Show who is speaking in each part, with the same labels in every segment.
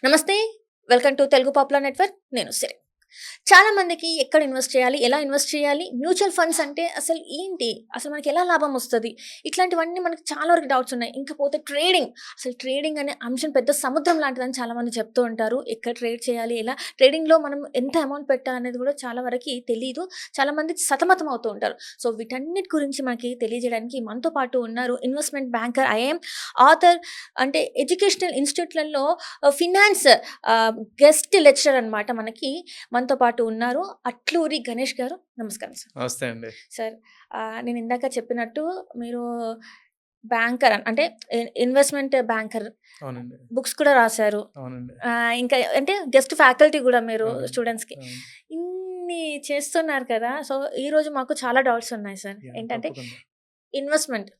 Speaker 1: నమస్తే. Welcome to Telugu popular network. నేను సిరి. చాలా మందికి ఎక్కడ ఇన్వెస్ట్ చేయాలి? ఎలా ఇన్వెస్ట్ చేయాలి? మ్యూచువల్ ఫండ్స్ అంటే అసలు ఏంటి? అసలు మనకి ఎలా లాభం వస్తది? ఇట్లాంటివన్నీ మనకి చాలా వరకు డౌట్స్ ఉన్నాయి. ఇంకపోతే ట్రేడింగ్. అసలు ట్రేడింగ్ అనే అంశం పెద్ద సముద్రం లాంటిదని చాలామంది చెప్తూ ఉంటారు. ఎక్కడ ట్రేడ్ చేయాలి? ఎలా? ట్రేడింగ్‌లో మనం ఎంత అమౌంట్ పెట్టాలనేది కూడా చాలా వరకి తెలీదు. చాలామంది సతమతం అవుతూ ఉంటారు. సో, వీటన్నిటి గురించి మనకి తెలియజేయడానికి మనతో పాటు ఉన్నారు ఇన్వెస్ట్‌మెంట్ బ్యాంకర్, ఐఏఎం ఆథర్, అంటే ఎడ్యుకేషనల్ ఇన్‌స్టిట్యూట్‌లలో ఫినాన్స్ ఆహ్, గెస్ట్ లెక్చరర్ అనమాట మనకి. మనతో పాటు ఉన్నారు. అట్లూరి గణేష్ గారు. నమస్కారం సార్.
Speaker 2: నమస్తే అండి.
Speaker 1: సార్, నేను ఇందాక చెప్పినట్టు మీరు బ్యాంకర్ అంటే ఇన్వెస్ట్‌మెంట్ బ్యాంకర్.
Speaker 2: అవునండి.
Speaker 1: బుక్స్ కూడా రాసారు.
Speaker 2: అవునండి.
Speaker 1: ఇంకా అంటే గెస్ట్ ఫ్యాకల్టీ గూడా మీరు
Speaker 2: అవునండి.
Speaker 1: స్టూడెంట్స్‌కి.
Speaker 2: అవును.
Speaker 1: ఇన్ని చేస్తున్నారు కదా! సో, ఈరోజు మాకు చాలా డౌట్స్ ఉన్నాయి సార్. ఏంటంటే
Speaker 2: తప్పకుండా.
Speaker 1: ఇన్వెస్ట్‌మెంట్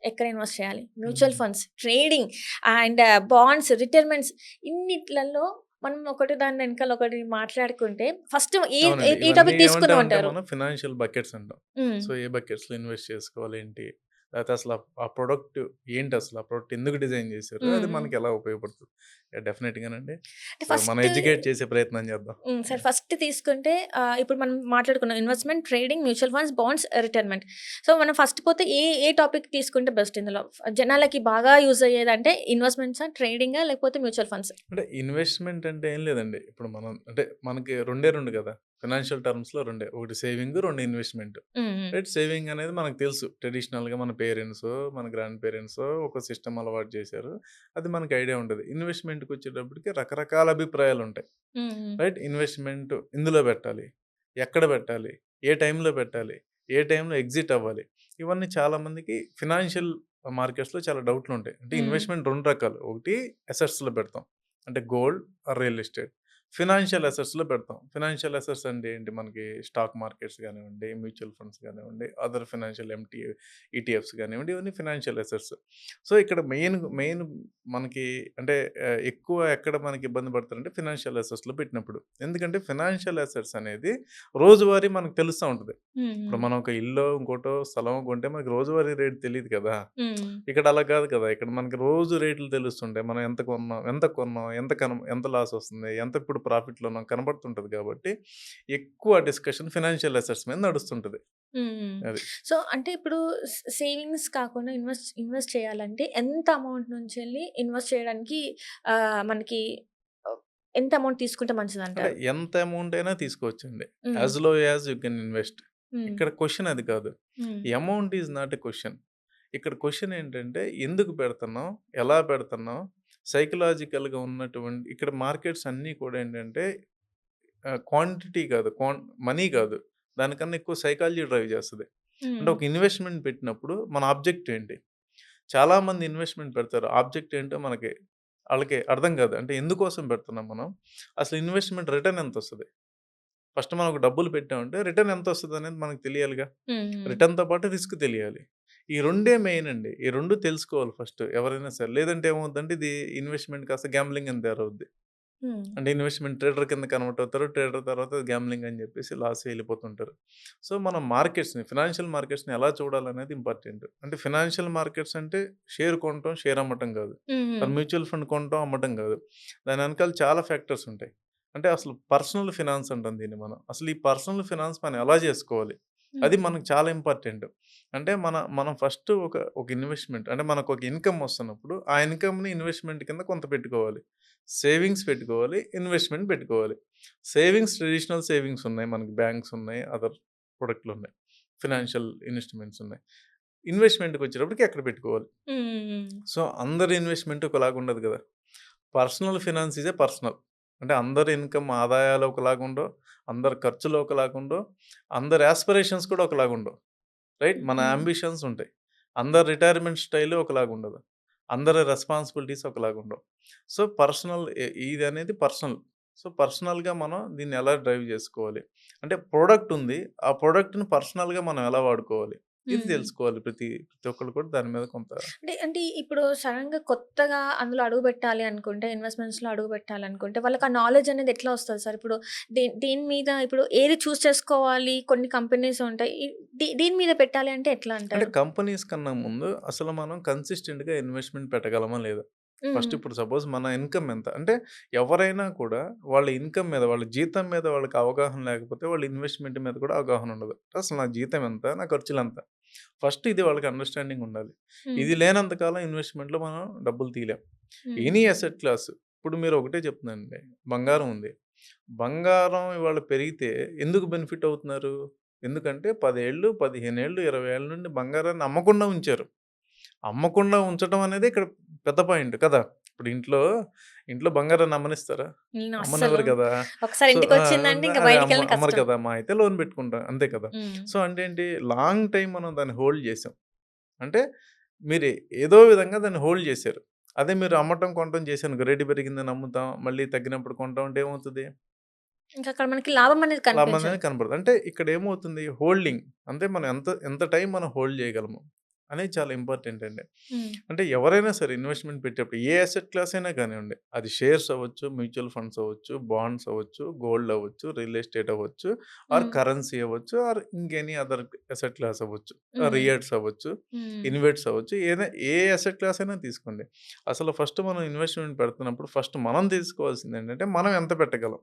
Speaker 1: ఎక్కడ ఇన్వెస్ట్ చేయాలి? Mutual
Speaker 2: hmm.
Speaker 1: Funds, trading and bonds, retirements ఇన్నిట్లలో మనం ఒకటి దాని వెనకాల ఒకటి మాట్లాడుకుంటే ఫస్ట్ ఏ ఏ
Speaker 2: అవునండి.
Speaker 1: ఏ
Speaker 2: ఇవన్నీ
Speaker 1: టాపిక్
Speaker 2: ఏమంటామంటే
Speaker 1: తీసుకుందామంటారు?
Speaker 2: మనం ఫినాన్షియల్ బకెట్స్ అంటాం.
Speaker 1: హ్మ్.
Speaker 2: సో, ఏ బకెట్స్‌లో ఇన్వెస్ట్ చేసుకోవాలి ఏంటి? లేకపోతే అసలు ఆ ప్రొడక్ట్ ఏంటసలు? ఆ ప్రొడక్ట్ ఎందుకు డిజైన్ చేశారు? అది
Speaker 1: హ్మ్.
Speaker 2: మనకి ఎలా ఉపయోగపడుతుంది? డెఫినిట్‌గానండి.
Speaker 1: అంటే
Speaker 2: సో, మనం
Speaker 1: ఫస్ట్
Speaker 2: ఎడ్యుకేట్ చేసే ప్రయత్నం చేద్దాం.
Speaker 1: సరే,
Speaker 2: యాహ్!
Speaker 1: ఫస్ట్ తీసుకుంటే ఇప్పుడు మనం మాట్లాడుకున్నాం investment, trading, mutual funds, bonds, retirement. So, మనం ఫస్ట్ పోతే ఏ టాపిక్ తీసుకుంటే బెస్ట్ ఇందులో? జనాలకి బాగా యూజ్ అయ్యేదంటే ఇన్వెస్ట్‌మెంట్సా? ట్రేడింగా? లేకపోతే మ్యూచువల్ ఫండ్స్?
Speaker 2: అంటే ఇన్వెస్ట్‌మెంట్ అంటే ఏం లేదండి. ఇప్పుడు మనం అంటే మనకి రెండే 2 కదా! ఫినాన్షియల్ టర్మ్స్‌లో రెండే. ఒకటి సేవింగ్, 2 ఇన్వెస్ట్‌మెంట్.
Speaker 1: హ్మ్. హ్మ్.
Speaker 2: రైట్. సేవింగ్ అనేది మనకు తెలుసు. ట్రెడిషనల్‌గా మన పేరెంట్సో, మన గ్రాండ్ పేరెంట్సో ఒక సిస్టమ్ అలవాటు చేశారు. అది మనకు ఐడియా ఉంటది. ఇన్వెస్ట్‌మెంట్‌కొచ్చేటప్పటికి రకరకాల అభిప్రాయాలుంటాయి.
Speaker 1: హ్మ్. హ్మ్.
Speaker 2: రైట్. ఇన్వెస్ట్‌మెంట్ ఇందులో పెట్టాలి. ఎక్కడ పెట్టాలి? ఏ టైంలో పెట్టాలి? ఏ టైంలో ఎగ్జిట్ అవ్వాలి? ఇవన్నీ చాలామందికి ఫినాన్షియల్ మార్కెట్స్‌లో చాలా డౌట్‌లుంటాయి. అంటే
Speaker 1: హ్మ్.
Speaker 2: ఇన్వెస్ట్‌మెంట్ 2 రకాలు. ఒకటి అసెట్స్‌లో పెడతాం. అంటే gold or real estate. Financial అసెట్స్‌లో పెడతాం. ఫినాన్షియల్ అసెట్స్ అంటే ఏంటి? మనకి స్టాక్ మార్కెట్స్ గానివ్వండి, మ్యూచువల్ ఫండ్స్ గానివ్వండి, అదర్ ఫినాన్షియల్ ఈటీఎఫ్స్ గానివ్వండి, ఇవన్నీ ఫినాన్షియల్ అసెట్స్. సో, ఇక్కడ మెయిన్ మనకి అంటే ఎక్కువ ఎక్కడ మనకి ఇబ్బంది పడతారంటే ఫినాన్షియల్ అసెట్స్‌లో పెట్టినప్పుడు. ఎందుకంటే ఫినాన్షియల్ అసెట్స్ అనేది రోజువారీ మనకు తెలుస్తా ఉంటది.
Speaker 1: హ్మ్.
Speaker 2: ఇప్పుడు
Speaker 1: హ్మ్.
Speaker 2: మనం ఒక ఇల్లో, ఇంకోటో స్థలమో కొంటే మనకి రోజువారీ రేట్ తెలీదు కదా!
Speaker 1: హ్మ్.
Speaker 2: ఇక్కడ అలా కాదు కదా! ఇక్కడ మనకి రోజు రేట్లు తెలుస్తుంటాయి. మనం ఎంత కొన్నాం, ఎంత లాసొస్తుంది, ఎంత ఇప్పుడు ప్రాఫిట్‌లో ఉన్నాం కనబడుతుంటది కాబట్టి, ఎక్కువ డిస్కషన్ ఫినాన్షియల్ అసెట్స్ మీద నడుస్తుంటది.
Speaker 1: హ్మ్. హ్మ్.
Speaker 2: అది.
Speaker 1: సో, అంటే ఇప్పుడు సేవింగ్స్ కాకుండా ఇన్వెస్ట్ ఇన్వెస్ట్ చేయాలంటే ఎంత అమౌంట్ నుంచెళ్ళి ఇన్వెస్ట్ చేయడానికి మనకి ఆహ్, ఎంత అమౌంట్ తీసుకుంటే
Speaker 2: అంటే
Speaker 1: మంచిదంటారు?
Speaker 2: ఎంత అమౌంట్ అయినా తీసుకోవచ్చండి.
Speaker 1: హ్మ్.
Speaker 2: యాస్ లో యాస్ యూ కెన్ ఇన్వెస్ట్.
Speaker 1: హ్మ్.
Speaker 2: ఇక్కడ క్వెషన్ అది కాదు.
Speaker 1: హ్మ్.
Speaker 2: Amount is not a question. ఇక్కడ క్వెషన్ ఏంటంటే ఎందుకు పెడుతున్నాం? ఎలా పెడుతున్నాం? సైకలాజికల్‌గా ఉన్నటువంటి ఇక్కడ మార్కెట్స్ అన్నీ కూడా ఏంటంటే క్వాంటిటీ కాదు. మనీ కాదు. దానికన్నా ఎక్కువ సైకాలజీ డ్రైవ్ చేస్తది. అంటే
Speaker 1: హ్మ్.
Speaker 2: ఒక ఇన్వెస్ట్‌మెంట్ పెట్టినప్పుడు మన ఆబ్జెక్ట్ ఏంటి? చాలామంది ఇన్వెస్ట్‌మెంట్ పెడతారు. ఆబ్జెక్ట్ ఏంటో ఆళ్ళకి అర్థం కాదు. అంటే ఎందుకోసం పెడుతున్నాం మనం? అసలు ఇన్వెస్ట్‌మెంట్ రిటర్న్ ఎంతొస్తది? ఫస్ట్ మనం ఒక డబ్బులు పెట్టామంటే రిటర్న్ ఎంతొస్తదనేది మనకు తెలియాలిగా.
Speaker 1: హ్మ్. హ్మ్.
Speaker 2: రిటర్న్‌తో పాటు రిస్క్ తెలియాలి. ఈ రెండే మెయిన్ అండి. ఈ 2 తెలుసుకోవాలి ఫస్ట్ ఎవరైనా సరే. లేదంటే ఏమవుద్దంటే ఇది ఇన్వెస్ట్‌మెంట్ కాస్త గ్యాంబ్లింగ్ అని తయారవుద్ది.
Speaker 1: హ్మ్.
Speaker 2: అంటే ఇన్వెస్ట్‌మెంట్ ట్రేడర్ కింద కన్వర్ట్ అవుతారు. ట్రేడర్ తర్వాత గ్యాంబ్లింగ్ అని చెప్పేసి లాస్ వెళ్ళిపోతుంటారు. సో, మనం ఫినాన్షియల్ మార్కెట్స్‌ని ఎలా చూడాలనేది ఇంపార్టెంట్. అంటే ఫినాన్షియల్ మార్కెట్స్ అంటే షేర్ కొనటం, షేర్ అమ్మటం కాదు.
Speaker 1: హ్మ్. హ్మ్.
Speaker 2: మ్యూచువల్ ఫండ్ కొనటం, అమ్మటం కాదు. దాని వెనకాల చాలా ఫ్యాక్టర్స్ ఉంటాయి. అంటే అసలు పర్సనల్ ఫినాన్స్ అంటాం దీన్ని మనం. అసలు ఈ పర్సనల్ ఫినాన్స్ మనం ఎలా చేసుకోవాలి? అది
Speaker 1: హ్మ్.
Speaker 2: మనకు చాలా ఇంపార్టెంట్. అంటే మనం ఫస్ట్ ఒక ఇన్వెస్ట్‌మెంట్ అంటే మనకొక ఇన్‌కమ్ వస్తున్నప్పుడు, ఆ ఇన్‌కమ్‌ని ఇన్వెస్ట్‌మెంట్ కింద కొంత పెట్టుకోవాలి. సేవింగ్స్ పెట్టుకోవాలి. ఇన్వెస్ట్‌మెంట్ పెట్టుకోవాలి. ట్రెడిషనల్ సేవింగ్స్ ఉన్నాయి. మనకి బ్యాంక్స్ ఉన్నాయి. అదర్ ప్రొడక్ట్‌లున్నాయి. ఫినాన్షియల్ ఇన్‌స్ట్రుమెంట్స్ ఉన్నాయి. ఇన్వెస్ట్‌మెంట్‌కొచ్చేటప్పటికి ఎక్కడ పెట్టుకోవాలి?
Speaker 1: హ్మ్. హ్మ్.
Speaker 2: సో, అందరి ఇన్వెస్ట్‌మెంట్ ఒకలాగా ఉండదు గదా! Personal finance is a personal. అంటే అందరి ఇన్‌కమ్ ఆదాయాలు ఒకలాగుండవు. అందరి ఖర్చులు ఒకలాగుండవు. అందరి యాస్పిరేషన్స్ కూడా ఒకలాగుండవు. రైట్. మన
Speaker 1: హ్మ్.
Speaker 2: యాంబిషన్స్ ఉంటాయి. అందరి రిటైర్మెంట్ స్టైల్ ఒకలాగుండదు. అందరి రెస్పాన్సిబిలిటీస్ ఒకలాగుండవు. సో, ఇదనేది పర్సనల్. సో, పర్సనల్‌గా మనం దీన్ని ఎలా డ్రైవ్ జేసుకోవాలి? అంటే ప్రొడక్ట్ ఉంది. ఆ ప్రొడక్ట్‌ని పర్సనల్‌గా మనం ఎలా వాడుకోవాలి? ఇది
Speaker 1: హ్మ్.
Speaker 2: తెలుసుకోవాలి ప్రతి ఒక్కళ్ళు కూడా దాని మీద కొంత
Speaker 1: అంటే ఇప్పుడు సడెన్‌గా కొత్తగా అందులో అడుగుబెట్టాలి అనుకుంటే, ఇన్వెస్ట్‌మెంట్స్‌లో అడుగుబెట్టాలనుకుంటే, వాళ్ళకి ఆ నాలెడ్జ్ అనేది ఎట్లా వస్తది సార్? ఇప్పుడు దేని మీద ఇప్పుడు ఏది చూస్ చేసుకోవాలి? కొన్ని కంపెనీస్ ఉంటాయి. దేని మీద పెట్టాలి అంటే ఎట్లా
Speaker 2: అంటే
Speaker 1: అంటారు?
Speaker 2: కంపెనీస్ కన్నా ముందు అసలు మనం కన్సిస్టెంట్‌గా ఇన్వెస్ట్‌మెంట్ పెట్టగలమా లేదా? ఫస్ట్
Speaker 1: హ్మ్.
Speaker 2: ఇప్పుడు సపోజ్ మన ఇన్‌కమ్ ఎంత? అంటే ఎవరైనా కూడా వాళ్ళ ఇన్‌కమ్ మీద, వాళ్ళ జీతం మీద వాళ్ళకి అవగాహన లేకపోతే వాళ్ళ ఇన్వెస్ట్‌మెంట్ మీద కూడా అవగాహన ఉండదు. అసలు నా జీతం ఎంత? నా ఖర్చులెంత? ఫస్ట్ ఇది వాళ్ళకి అండర్‌స్టాండింగ్ ఉండాలి.
Speaker 1: హ్మ్.
Speaker 2: ఇది లేనంత కాలం ఇన్వెస్ట్‌మెంట్‌లో మనం డబ్బులు తీయలేం.
Speaker 1: హ్మ్.
Speaker 2: ఎనీ అసెట్ క్లాస్ ఇప్పుడు మీరు ఒకటే చెప్తున్నానండి. బంగారం ఉంది. బంగారం ఇవాళ పెరిగితే ఎందుకు బెనిఫిట్ అవుతున్నారు? ఎందుకంటే 10 ఏళ్ళు, 15 ఏళ్ళు, 20 ఏళ్ల నుండి బంగారాన్ని అమ్మకుండా ఉంచారు. అమ్మకుండా ఉంచటం అనేది ఇక్కడ పెద్ద పాయింట్ కదా! ఇప్పుడు ఇంట్లో బంగారాన్ని అమ్మనిస్తారా?
Speaker 1: నేను అస్సలు
Speaker 2: అమ్మనివ్వరు కదా!
Speaker 1: ఒకసారి
Speaker 2: సో
Speaker 1: ఇంటికొచ్చిందంటే ఇంక
Speaker 2: అదే
Speaker 1: బయటికెళ్ళడం
Speaker 2: అమ్మరు
Speaker 1: కష్టం.
Speaker 2: కదా! మహా అయితే లోన్ పెట్టుకుంటాం. అంతే కదా!
Speaker 1: హ్మ్.
Speaker 2: సో అంటే ఏంటి లాంగ్ టైమ్ మనం దాన్ని హోల్డ్ చేసాం. అంటే మీరు ఏదో విధంగా దాన్ని హోల్డ్ చేశారు. అదే మీరు అమ్మటం, కొనటం చేశారనుకో రేటు పెరిగిందని అమ్ముతాం. మళ్ళీ తగ్గినప్పుడు కొంటాం అంటే ఏమవుతది?
Speaker 1: ఇంకక్కడ మనకి లాభం అనేది
Speaker 2: లాభం
Speaker 1: కనిపించదు.
Speaker 2: అనేది కనపడదు. అంటే ఇక్కడ ఏమవుతుంది హోల్డింగ్. అంటే మనం ఎంత ఎంత టైం మనం హోల్డ్ చేయగలము అనేది చాలా ఇంపార్టెంట్ అండి.
Speaker 1: హ్మ్.
Speaker 2: అంటే ఎవరైనా సరే ఇన్వెస్ట్‌మెంట్ పెట్టేప్పుడు ఏ అసెట్ క్లాస్ అయినా కానివ్వండి. అది షేర్స్ అవ్వచ్చు, మ్యూచువల్ ఫండ్స్ అవ్వచ్చు, బాండ్స్ అవ్వచ్చు, గోల్డ్ అవ్వచ్చు, రియల్ ఎస్టేట్ అవ్వచ్చు, ఆర్
Speaker 1: హ్మ్.
Speaker 2: కరెన్సీ అవ్వచ్చు, ఆర్ ఇంకెనీ అదర్ అసెట్ క్లాస్ అవ్వచ్చు.
Speaker 1: హ్మ్.
Speaker 2: రియట్స్ అవ్వచ్చు,
Speaker 1: హ్మ్.
Speaker 2: ఇన్వెట్స్ అవ్వచ్చు. ఏ అసెట్ క్లాస్ అయినా తీసుకోండి. అసలు ఫస్ట్ మనం ఇన్వెస్ట్‌మెంట్ పెడుతున్నప్పుడు ఫస్ట్ మనం తెలుసుకోవాల్సింది ఏంటంటే మనం ఎంత పెట్టగలం?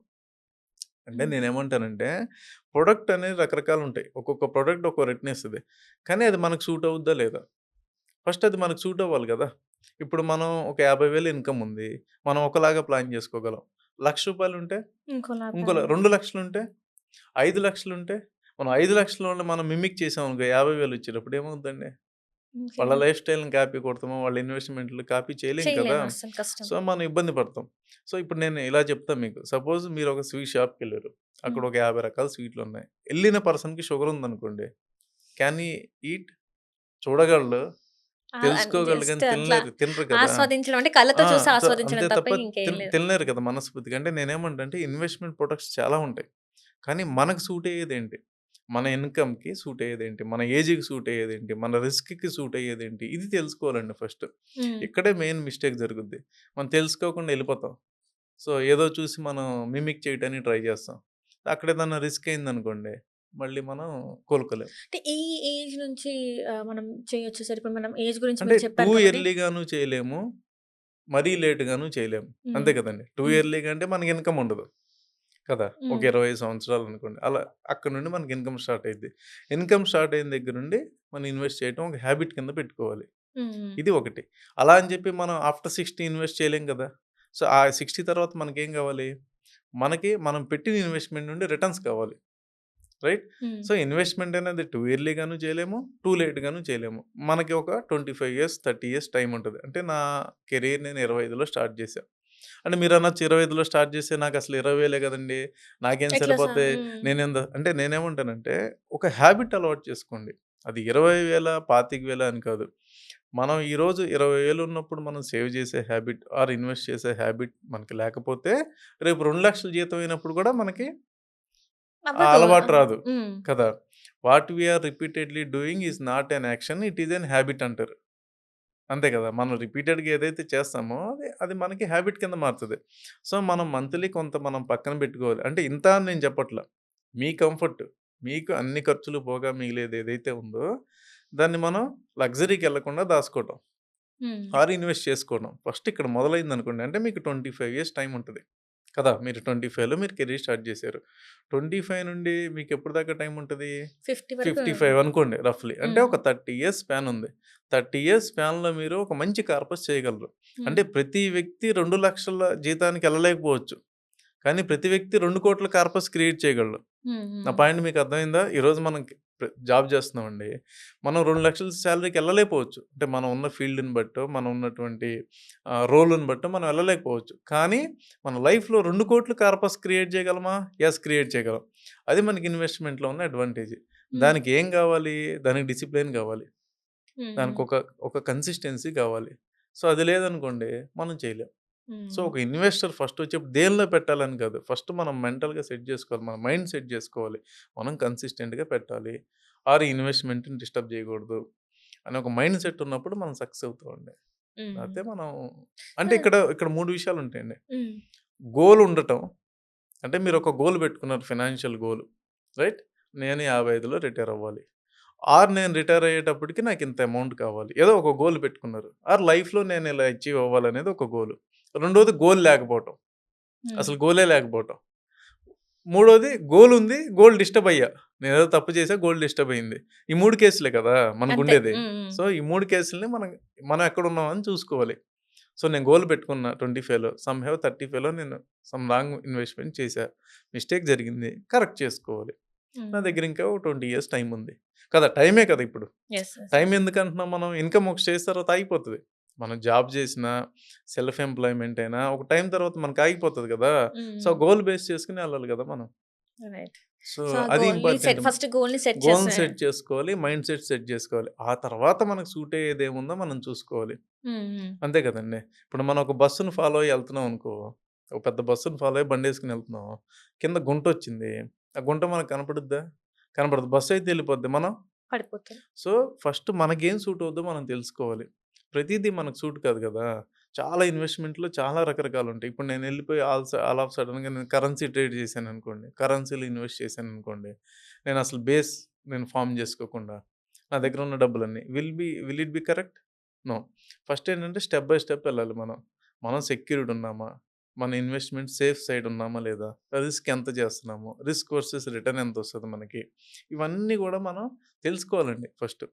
Speaker 2: అంటే
Speaker 1: హ్మ్.
Speaker 2: నేనేమంటానంటే, ప్రొడక్ట్ అనేది రకరకాలుంటాయి. ఒక్కొక్క ప్రొడక్ట్ ఒక్కో రేట్‌నిస్తది. కానీ అది మనకు సూట్ అవుద్దా లేదా? ఫస్ట్ అది మనకు సూట్ అవ్వాలి గదా! ఇప్పుడు మనం ఒక 50,000 ఇన్‌కమ్ ఉంది. మనం ఒకలాగా ప్లాన్ జేసుకోగలం. రూ. 1,00,000 ఉంటే
Speaker 1: ఇంకోలా
Speaker 2: ఇంకోలా
Speaker 1: ప్లాన్
Speaker 2: 2,00,000 ఉంటే 5,00,000 ఉంటే మనం 5,00,000 మనం మిమిక్ చేసామనుకో 50,000 వచ్చేటప్పుడు ఏమవుద్దండి? వాళ్ళ
Speaker 1: ఇంకేం
Speaker 2: లైఫ్ స్టైల్‌ని కాపీ కొడతామా? వాళ్ళ ఇన్వెస్ట్‌మెంట్‌లు కాపీ చేయలేం కదా!
Speaker 1: చేయలేము అస్సలు కష్టం.
Speaker 2: సో, మనం ఇబ్బంది పడతాం. సో, ఇప్పుడు నేను ఇలా చెప్తా మీకు. సపోజ్ మీరు ఒక స్వీట్ షాప్‌కెళ్లారు. అక్కడ
Speaker 1: హ్మ్.
Speaker 2: ఒక 50 రకాల స్వీట్లున్నాయి. ఎళ్ళిన పర్సన్‌కి షుగర్ ఉందనుకోండి. Can he eat? చూడగలడు, తెలుసుకోగలడు
Speaker 1: జస్ట్
Speaker 2: గానీ
Speaker 1: అట్లా
Speaker 2: తినరు కదా!
Speaker 1: ఆస్వాదించడం అంటే కళ్ళతో
Speaker 2: ఆ!
Speaker 1: చూసి
Speaker 2: సో, అంతే
Speaker 1: ఆస్వాదించడం తప్ప
Speaker 2: తప్ప
Speaker 1: ఇంకేం లేదు.
Speaker 2: తినలేరు కదా మనస్ఫూర్తిగా. అంటే నేనేమంటా ఇన్వెస్ట్‌మెంట్ ప్రొడక్ట్స్ చాలా ఉంటాయి. కానీ మనకు సూట్ అయ్యేదేంటి? మన ఇన్‌కమ్‌కి సూట్ అయ్యేదేంటి? మన ఏజ్‌కి సూట్ అయ్యేదేంటి? మన రిస్క్‌కి సూట్ అయ్యేదేంటి? ఇది తెలుసుకోవాలండి ఫస్ట్.
Speaker 1: హ్మ్.
Speaker 2: ఇక్కడే మెయిన్ మిస్టేక్ జరుగుద్ది. మనం తెలుసుకోకుండా ఎళ్ళిపోతాం. సో, ఏదో చూసి మనం మిమిక్ చేయటానికి ట్రై చేస్తాం. అక్కడేదన్నా రిస్క్ అయిందనుకోండి, మళ్ళీ మనం కోలుకోలేం.
Speaker 1: అంటే ఈ ఏజ్ నుంచి మనం చేయొచ్చు సార్. ఇప్పుడు మనం ఏజ్ గురించి
Speaker 2: అంటే
Speaker 1: మీరు
Speaker 2: టూ
Speaker 1: చెప్పారు కాబట్టి
Speaker 2: ఎర్లీగాను చేయలేము. మరీ లేట్‌గాను చేయలేము.
Speaker 1: హ్మ్.
Speaker 2: అంతే కదండీ! టూ
Speaker 1: హ్మ్.
Speaker 2: ఎర్లీగా అంటే మనకి ఇన్‌కమ్ ఉండదు. కదా! ఒక
Speaker 1: హ్మ్.
Speaker 2: 25 సంవత్సరాలనుకోండి. అలా అక్కడి నుండి మనకి ఇన్‌కమ్ స్టార్ట్ అయిద్ది. ఇన్‌కమ్ స్టార్ట్ అయిన దగ్గర నుండి మనం ఇన్వెస్ట్ చేయటం ఒక హాబిట్ కింద పెట్టుకోవాలి.
Speaker 1: హ్మ్.
Speaker 2: ఇది ఒకటి. అలా అని చెప్పి మనం ఆఫ్టర్ 60 ఇన్వెస్ట్ చేయలేం కదా! సో, ఆ 60 తర్వాత మనకేం కావాలి? మనకి మనం పెట్టిన ఇన్వెస్ట్‌మెంట్ నుండి రిటర్న్స్ కావాలి. రైట్?
Speaker 1: హ్మ్.
Speaker 2: సో, ఇన్వెస్ట్‌మెంట్ అనేది టూ ఎర్లీగాను చేయలేము. టూ లేట్‌గాను చేయలేము. మనకి ఒక 25 ఇయర్స్, 30 ఇయర్స్ టైమ్ ఉంటది. అంటే నా కెరియర్ నేను 25లో స్టార్ట్ చేశా. అంటే మీరనొచ్చు 25లో స్టార్ట్ చేస్తే నాకసలు 20,000 కదండీ! నాకేం
Speaker 1: ఎట్లా సార్?
Speaker 2: సరిపోతాయి?
Speaker 1: హ్మ్.
Speaker 2: అంటే నేనేమంటానంటే ఒక హాబిట్ అలవాటు చేసుకోండి. అది 20,000, 25,000 అని కాదు. మనం ఈరోజు 20,000 ఉన్నప్పుడు మనం సేవ్ చేసే హాబిట్ ఆర్ ఇన్వెస్ట్ చేసే హాబిట్ మనకి లేకపోతే రేపు 2,00,000 జీతం అయినప్పుడు కూడా మనకి ఆ
Speaker 1: అవ్వదు.
Speaker 2: అలవాటు రాదు.
Speaker 1: హ్మ్.
Speaker 2: కదా! What we are repeatedly doing is not an action. It is an habit అంటారు. అంతే కదా! మనం రిపీటెడ్‌గా ఏదైతే చేస్తామో అది మనకి హాబిట్ కింద మారుతది. సో, మనం మంత్లీ కొంత మనం పక్కన పెట్టుకోవాలి. అంటే ఇంత అని నేను చెప్పట్లా. మీ కంఫర్ట్. మీకు అన్ని ఖర్చులు పోగా మిగిలేది ఏదైతే ఉందో దాన్ని మనం లగ్జరీకెళ్ళకుండా దాసుకోవటం.
Speaker 1: హ్మ్.
Speaker 2: ఆర్ ఇన్వెస్ట్ చేసుకోవడం. ఫస్ట్ ఇక్కడ మొదలైందనుకోండి. అంటే మీకు 25 ఇయర్స్ టైమ్ ఉంటది. కదా! మీరు 25లో మీరు కెరీర్ స్టార్ట్ చేశారు. 25 నుండి మీకెప్పటిదాకా టైమ్ ఉంటది?
Speaker 1: 50 వరకు
Speaker 2: 55 అనుకోండి రఫ్‌లీ. అంటే
Speaker 1: హ్మ్.
Speaker 2: ఒక 30 ఇయర్స్ స్పాన్ ఉంది. 30 ఇయర్స్ స్పాన్‌లో మీరు ఒక మంచి కార్పస్ చేయగలరు.
Speaker 1: హ్మ్.
Speaker 2: అంటే ప్రతి వ్యక్తి 2,00,000 జీతానికి ఎళ్ళలేకపోవచ్చు. కానీ ప్రతి వ్యక్తి 2,00,00,000 కార్పస్ క్రియేట్ చేయగలడు.
Speaker 1: హ్మ్.
Speaker 2: నా
Speaker 1: హ్మ్.
Speaker 2: పాయింట్ మీకు అర్థమైందా? ఈరోజు మనం జాబ్ చేస్తున్నామండి. మనం 2,00,000 సాలరీకి ఎళ్ళలేకపోవచ్చు. అంటే మనం ఉన్న ఫీల్డ్‌ని బట్టో, మనం ఉన్నటువంటి రోల్‌ని బట్టో మనం ఎళ్ళలేకపోవచ్చు. కానీ మన లైఫ్‌లో 2,00,00,000 కార్పస్ క్రియేట్ చేయగలమా? యెస్ క్రియేట్ చేయగలం. అది మనకి ఇన్వెస్ట్‌మెంట్‌లో ఉన్న అడ్వాంటేజ్.
Speaker 1: హ్మ్.
Speaker 2: దానికి ఏం గావాలి? దానికి డిసిప్లిన్ గావాలి.
Speaker 1: హ్మ్. హ్మ్.
Speaker 2: దానికొక కన్సిస్టెన్సీ కావాలి. సో, అది లేదనుకోండి మనం చేయలేం. సో,
Speaker 1: హ్మ్.
Speaker 2: ఒక ఇన్వెస్టర్ ఫస్ట్ వచ్చేప్పుడు దేనిలో పెట్టాలని కాదు. ఫస్ట్ మనం మెంటల్‌గా సెట్ చేసుకోవాలి. మన మైండ్ సెట్ చేసుకోవాలి. మనం కన్సిస్టెంట్‌గా పెట్టాలి. ఆర్ ఇన్వెస్ట్‌మెంట్‌ని డిస్టర్బ్ చేయకూడదు. అని ఒక మైండ్ సెట్ ఉన్నప్పుడు మనం సక్సెస్ అవుతామండి.
Speaker 1: హ్మ్.
Speaker 2: లేతే మనం అంటే
Speaker 1: ఆ!
Speaker 2: ఇక్కడ 3 విషయాలుంటాయండి.
Speaker 1: హ్మ్.
Speaker 2: గోల్ ఉండటం. అంటే మీరొక గోల్ పెట్టుకున్నారు ఫైనాన్షియల్ గోల్. రైట్? నేను 55లో రిటైర్ అవ్వాలి. నేను రిటైర్ అయ్యేటప్పటికి నాకింత అమౌంట్ కావాలి. ఏదో ఒక గోల్ పెట్టుకున్నారు. లైఫ్‌లో నేను ఇలా అచీవ్ అవ్వాలనేది ఒక గోల్. రెండోది గోల్ లేకపోవటం.
Speaker 1: హ్మ్.
Speaker 2: అసలు గోలే లేకపోవటం. మూడోది గోల్ ఉంది. గోల్ డిస్టర్బ్ అయ్యా. నేనేదో తప్పు చేశా. గోల్ డిస్టర్బ్ అయింది. ఈ 3 కేసులే కదా!
Speaker 1: అంతే.
Speaker 2: మనకుండేది.
Speaker 1: హ్మ్. హ్మ్.
Speaker 2: సో, ఈ 3 కేసుల్ని మనం ఎక్కడున్నామని చూసుకోవాలి. సో, నేను గోల్ పెట్టుకున్నా 25లో సమ్‌హౌ 35లో నేను సమ్ రాంగ్ ఇన్వెస్ట్‌మెంట్ చేశా. మిస్టేక్ జరిగింది. కరెక్ట్ చేసుకోవాలి. నా
Speaker 1: హ్మ్.
Speaker 2: దగ్గర ఇంకా ఓ 20 ఇయర్స్ టైమ్ ఉంది. కదా! టైమే కదా ఇప్పుడు.
Speaker 1: యెస్. యెస్.
Speaker 2: Time
Speaker 1: yes.
Speaker 2: ఎందుకంటున్నాం మనం? ఇన్‌కమ్ ఒక స్టేజ్ తర్వాత ఆగిపోతది. మనం జాబ్ చేసినా, సెల్ఫ్ ఎంప్లాయ్‌మెంట్ అయినా ఒక టైం తర్వాత మనకు ఆగిపోతది కదా!
Speaker 1: హ్మ్.
Speaker 2: సో,
Speaker 1: హ్మ్.
Speaker 2: గోల్ బేస్ చేసుకొని ఎళ్ళాలి కదా మనం.
Speaker 1: రైట్.
Speaker 2: సో,
Speaker 1: సో, ఆ
Speaker 2: అది
Speaker 1: గోల్‌ని
Speaker 2: ఇంపార్టెంట్.
Speaker 1: ఫస్ట్ గోల్‌ని సెట్
Speaker 2: గోల్‌ని
Speaker 1: చేసే
Speaker 2: సెట్ చేసుకోవాలి. మైండ్ సెట్ చేసుకోవాలి. ఆ తర్వాత మనకు సూట్ అయ్యేదేముందో మనం చూసుకోవాలి.
Speaker 1: హ్మ్. హ్మ్.
Speaker 2: అంతే కదండీ! ఇప్పుడు మనం ఒక బస్సుని ఫాలో అయ్యి ఎళ్తున్నాం అనుకో, ఒక పెద్ద బస్సుని ఫాలో అయ్యి బండేసుకొని ఎళ్తున్నాం. కింద గుంటొచ్చింది. ఆ గుంట మనకు కనపడుద్దా? కనపడదు. బస్సు అయితే ఎళ్ళిపోద్ది. మనం
Speaker 1: పడిపోతారు.
Speaker 2: సో, ఫస్ట్ మనకేం సూట్ అవుద్దో మనం తెలుసుకోవాలి. ప్రతీదీ మనకు సూట్ కాదు కదా! చాలా ఇన్వెస్ట్‌మెంట్‌లో చాలా రకరకాలుంటాయి. ఇప్పుడు నేనెళ్ళిపోయి ఆల్ ఆఫ్ సడెన్‌గా నేను కరెన్సీ ట్రేడ్ చేశాననుకోండి, కరెన్సీలో ఇన్వెస్ట్ చేశాననుకోండి, నేనసలు నేను ఫార్మ్ చేసుకోకుండా, నా దగ్గర ఉన్న డబ్బులన్నీ will it be correct? No. First ఏంటంటే స్టెప్ బై స్టెప్ ఎళ్ళాలి మనం. మనం సెక్యూర్డ్ ఉన్నామా? మన ఇన్వెస్ట్‌మెంట్ సేఫ్ సైడ్ ఉన్నామా లేదా? రిస్క్ ఎంత చేస్తున్నాము? రిస్క్ వర్సెస్ రిటర్న్ ఎంతొస్తది మనకి? ఇవన్నీ గూడా మనం తెలుసుకోవాలండి ఫస్ట్.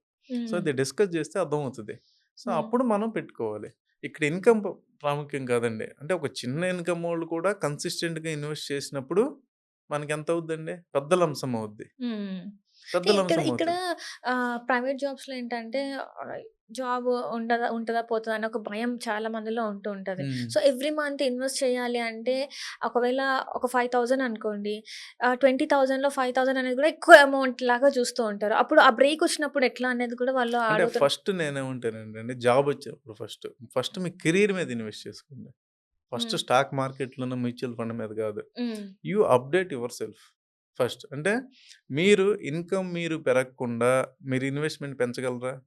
Speaker 2: సో,
Speaker 1: హ్మ్.
Speaker 2: అది డిస్కస్ చేస్తే అర్థమవుతది. సో,
Speaker 1: హ్మ్.
Speaker 2: అప్పుడు మనం పెట్టుకోవాలి. ఇక్కడ ఇన్‌కమ్ ప్రాముఖ్యం కాదండి. అంటే ఒక చిన్న ఇన్‌కమోళ్ళు కూడా కన్సిస్టెంట్‌గా ఇన్వెస్ట్ చేసినప్పుడు మనకెంత అవుద్దండి? పెద్ద లంసం అవుద్ది.
Speaker 1: హ్మ్.
Speaker 2: పెద్ద
Speaker 1: అంటే ఇక్కడ
Speaker 2: లంసం
Speaker 1: ఇక్కడ
Speaker 2: అవుతది.
Speaker 1: ప్రైవేట్ జాబ్స్‌లో ఏంటంటే ఆహ్, జాబ్ ఉంటదా? పోతదా? అని ఒక భయం చాలా మందిలో ఉంటూ ఉంటది.
Speaker 2: హ్మ్.
Speaker 1: సో, ఎవ్రీ మంత్ ఇన్వెస్ట్ చేయాలి అంటే ఒకవేళ ఒక 5,000 అనుకోండి. 20,000లో 5,000 అనేది కూడా ఎక్కువ అమౌంట్ లాగా చూస్తూ ఉంటారు. అప్పుడు ఆ బ్రేక్ వచ్చినప్పుడు ఎట్లా అనేది కూడా వాళ్ళు
Speaker 2: అంటే
Speaker 1: అడుగుతారు.
Speaker 2: ఫస్ట్ నేనేమంటానంటేండి జాబొచ్చినప్పుడు ఫస్ట్ మీ కెరియర్ మీద ఇన్వెస్ట్ చేసుకోండి. ఫస్ట్
Speaker 1: హ్మ్.
Speaker 2: స్టాక్ మార్కెట్‌లోనో, మ్యూచువల్ ఫండ్ మీద గాదు.
Speaker 1: హ్మ్.
Speaker 2: You update your self first. అంటే మీరు పెరగకుండా మీరు ఇన్వెస్ట్‌మెంట్ పెంచగలరా?
Speaker 1: హ్మ్.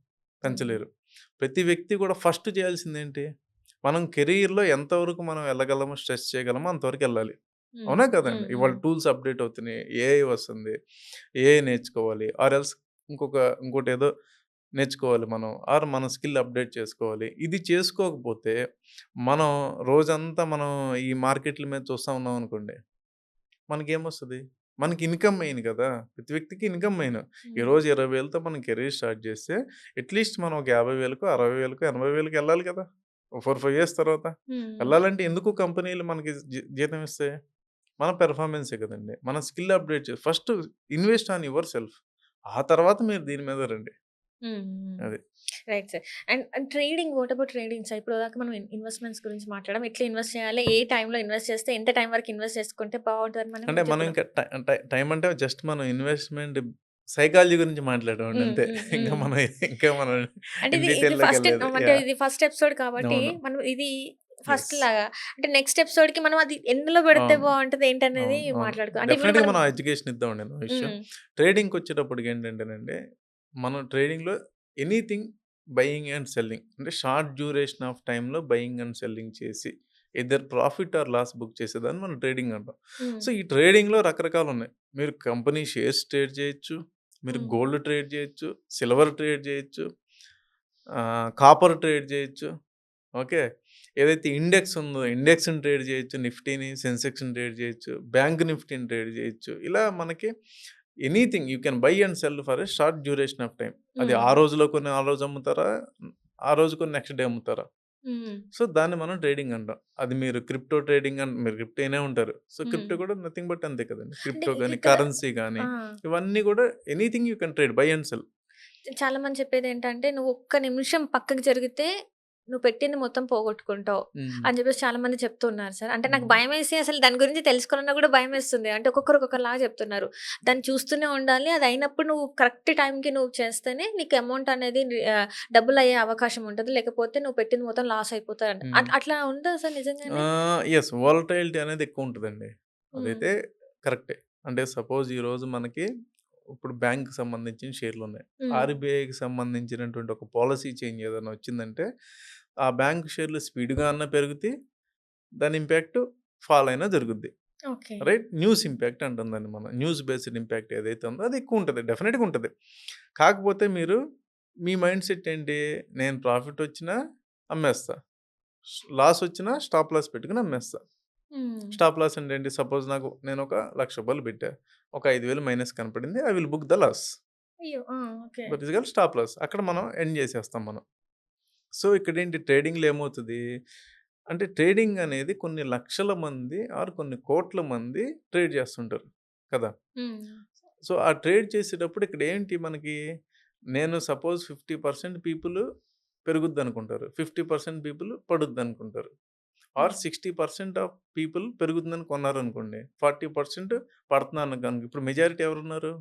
Speaker 2: పెంచలేరు. ప్రతి వ్యక్తి కూడా ఫస్ట్ చేయాల్సిందేంటి? మనం కెరియర్‌లో ఎంతవరకు మనం వెళ్ళగలమో, స్ట్రెచ్ చేయగలమో అంతవరకెళ్ళాలి.
Speaker 1: హ్మ్.
Speaker 2: అవునా కదండీ!
Speaker 1: హ్మ్.
Speaker 2: ఇవాళ
Speaker 1: హ్మ్.
Speaker 2: టూల్స్ అప్‌డేట్ అవుతున్నాయి. ఏఐ వస్తుంది. ఏఐ నేర్చుకోవాలి. ఎల్స్ ఇంకోటేదో నేర్చుకోవాలి మనం. మన స్కిల్ అప్‌డేట్ చేసుకోవాలి. ఇది చేసుకోకపోతే మనం మనం ఈ మార్కెట్‌ల మీద చూస్తా ఉన్నామనుకోండి. మనకేమొస్తది? మనకి ఇన్‌కమ్ మెయిన్ గదా! ప్రతి వ్యక్తికి ఇన్‌కమ్ మెయిన్.
Speaker 1: హ్మ్.
Speaker 2: ఈరోజు 20,000తో మనం కెరీర్ స్టార్ట్ చేస్తే అట్‌లీస్ట్ మనం ఒక 50,000కో, 60,000కో, 80,000కో ఎళ్ళాలి కదా! ఓ 4, 5 ఇయర్స్ తర్వాత.
Speaker 1: హ్మ్.
Speaker 2: ఎళ్ళాలంటే ఎందుకు కంపెనీలు మనకి జీతం ఇస్తాయి? మన పెర్ఫార్మన్సే కదండీ! మన skill update first invest on your self. ఆ తర్వాత మీరు దీని మీద రండి.
Speaker 1: హ్మ్. హ్మ్.
Speaker 2: అది.
Speaker 1: Right sir. And trading what about trading sir? ఇప్పటిదాకా మనం ఇన్వెస్ట్‌మెంట్స్ గురించి మాట్లాడాం. ఎట్లా ఇన్వెస్ట్ చేయాలి? ఏ టైంలో ఇన్వెస్ట్ చేస్తే ఎంత టైం వరకు ఇన్వెస్ట్ చేసుకుంటే బావుంటదని
Speaker 2: అంటే
Speaker 1: మనం
Speaker 2: మనం
Speaker 1: చెప్పినాం.
Speaker 2: ఇంకా టైం అంటే జస్ట్ మనం ఇన్వెస్ట్‌మెంట్ సైకాలజీ గురించి మాట్లాడామండి
Speaker 1: హ్మ్.
Speaker 2: అంతే.
Speaker 1: హ్మ్.
Speaker 2: ఇంకా
Speaker 1: హ్మ్.
Speaker 2: మనం ఇంకా మనం
Speaker 1: అంటే
Speaker 2: ఇన్
Speaker 1: ఇది ఫస్ట్
Speaker 2: డీటెయిల్‌లోకెళ్ళలేదు.
Speaker 1: అంటే
Speaker 2: యాహ్!
Speaker 1: ఇది ఫస్ట్ ఎపిసోడ్ కాబట్టి
Speaker 2: అవును.
Speaker 1: మనం ఇది ఫస్ట్
Speaker 2: యెస్.
Speaker 1: లాగా అంటే నెక్స్ట్ ఎపిసోడ్‌కి మనం అది ఎందులో పెడితే
Speaker 2: అవును.
Speaker 1: బావుంటది ఏంటనేది
Speaker 2: అవును.
Speaker 1: అంటే ఇప్పుడు
Speaker 2: డెఫినిట్‌గా
Speaker 1: మనం
Speaker 2: మనం ఎడ్యుకేషన్ ఇద్దామండి నో ఇష్యూ.
Speaker 1: హ్మ్.
Speaker 2: ట్రేడింగ్‌కొచ్చేటప్పటికి ఏంటంటేనండి, మనం ట్రేడింగ్‌లో ఎనీథింగ్ బయింగ్ అండ్ సెల్లింగ్ అంటే షార్ట్ డ్యూరేషన్ ఆఫ్ టైమ్‌లో బయింగ్ అండ్ సెల్లింగ్ చేసి either profit or loss book చేసేదాన్ని మనం ట్రేడింగ్ అంటాం.
Speaker 1: హ్మ్.
Speaker 2: సో, ఈ ట్రేడింగ్‌లో రకరకాలున్నాయి. మీరు కంపెనీ షేర్స్ ట్రేడ్ చేయొచ్చు. మీరు
Speaker 1: హ్మ్.
Speaker 2: గోల్డ్ ట్రేడ్ చేయొచ్చు. సిల్వర్ ట్రేడ్ చేయొచ్చు. కాపర్ ట్రేడ్ చేయొచ్చు. ఓకే. ఏదైతే ఇండెక్స్ ఉందో ఇండెక్స్‌ని ట్రేడ్ చేయొచ్చు. నిఫ్టీని, సెన్సెక్స్‌ని ట్రేడ్ చేయొచ్చు. బ్యాంక్ నిఫ్టీని ట్రేడ్ చేయొచ్చు. ఇలా మనకి anything you can buy and cell for a short duration of time. అది
Speaker 1: హ్మ్.
Speaker 2: ఆ రోజులో కొన్ని ఆ రోజు అమ్ముతారా? ఆ రోజు కొన్ని నెక్స్ట్ డే అమ్ముతారా?
Speaker 1: హ్మ్.
Speaker 2: సో, దాన్ని మనం ట్రేడింగ్ అంటాం. అది మీరు క్రిప్టో ట్రేడింగ్ మీరు క్రిప్టో ఇనే ఉంటారు. సో,
Speaker 1: హ్మ్.
Speaker 2: క్రిప్టో కూడా నథింగ్ బట్ అంతే కదండీ.
Speaker 1: అంటే
Speaker 2: క్రిప్టో గాని,
Speaker 1: ఇక్కడ
Speaker 2: కరెన్సీ గాని
Speaker 1: ఆ!
Speaker 2: ఇవన్నీ కూడా anything you can trade by and cell.
Speaker 1: చాలా మంది చెప్పేదేంటంటే, "నువ్వు ఒక్క నిమిషం పక్కకి జరిగితే, నువ్వు పెట్టింది మొత్తం పోగొట్టుకుంటావు"
Speaker 2: హ్మ్.
Speaker 1: అని చెప్పేసి చాలా మంది చెప్తున్నారు సార్. అంటే నాకు
Speaker 2: హ్మ్.
Speaker 1: భయమేసి అసలు దాని గురించి తెలుసుకోవాలన్నా కూడా భయమేస్తుంది. అంటే ఒక్కొక్కరు ఒక్కొక్కలాగా చెప్తున్నారు. దాన్ని చూస్తూనే ఉండాలి. అది అయినప్పుడు నువ్వు కరెక్ట్ టైంకి నువ్వు చేస్తేనే నీకు అమౌంట్ అనేది డబుల్ అయ్యే అవకాశం ఉంటది. లేకపోతే నువ్వు పెట్టింది మొత్తం లాస్ అయిపోతదంట.
Speaker 2: హ్మ్.
Speaker 1: అట్లా ఉందా సార్ నిజంగానే?
Speaker 2: యెస్. వోలటైలిటీ అనేది ఎక్కువుంటదండి.
Speaker 1: హ్మ్.
Speaker 2: అదైతే కరెక్టే. అంటే సపోజ్ ఈరోజు మనకి ఇప్పుడు బ్యాంక్‌కి సంబంధించిన షేర్లున్నాయి.
Speaker 1: హ్మ్.
Speaker 2: ఆర్‌బీఐకి సంబంధించినటువంటి ఒక పాలిసీ చేంజ్ ఏదైనా వచ్చిందంటే, ఆ బ్యాంక్ షేర్లు స్పీడ్‌గా అన్నా పెరుగుతాయి. దాని ఇంపాక్ట్ ఫాల్ అయినా జరుగుద్ది.
Speaker 1: ఓకే.
Speaker 2: రైట్? న్యూస్ ఇంపాక్ట్ అంటాం దాన్ని మనం. న్యూస్ బేస్డ్ ఇంపాక్ట్ ఏదైతే ఉందో అది ఎక్కువ ఉంటది. డెఫినిట్‌గా ఉంటది. కాకపోతే మీరు మీ మైండ్ సెట్ ఏంటి? నేను ప్రాఫిట్ వచ్చినా అమ్మేస్తా. లాస్ వచ్చినా స్టాప్ లాస్ పెట్టుకొని అమ్మేస్తా.
Speaker 1: హ్మ్.
Speaker 2: స్టాప్ లాస్ అంటే ఏంటి? సపోజ్ నేను ఒక రూ. 1,00,000 పెట్టా. ఒక 5,000 మైనస్ కనపడింది. I will book the loss.
Speaker 1: అయ్యో! ఆ! Okay.
Speaker 2: That is called stop loss. అక్కడ మనం ఎండ్ చేసేస్తాం మనం. సో, ఇక్కడేంటి ట్రేడింగ్‌లో ఏమవుతది? అంటే ట్రేడింగ్ అనేది కొన్ని లక్షల మంది ఆర్ కొన్ని కోట్ల మంది ట్రేడ్ చేస్తుంటారు కదా!
Speaker 1: హ్మ్.
Speaker 2: సో, ఆ ట్రేడ్ చేసేటప్పుడు ఇక్కడ ఏంటి మనకి నేను సపోజ్ 50% పీపుల్ పెరుగుద్దనుకుంటారు. 50% పీపుల్ పడుద్దనుకుంటారు. ఆర్
Speaker 1: హ్మ్.
Speaker 2: 60% ఆఫ్ పీపుల్ పెరుగుతుందని కొన్నారనుకోండి. 40% పడుతుందనుకోండి. ఇప్పుడు మెజారిటీ ఎవరున్నారు?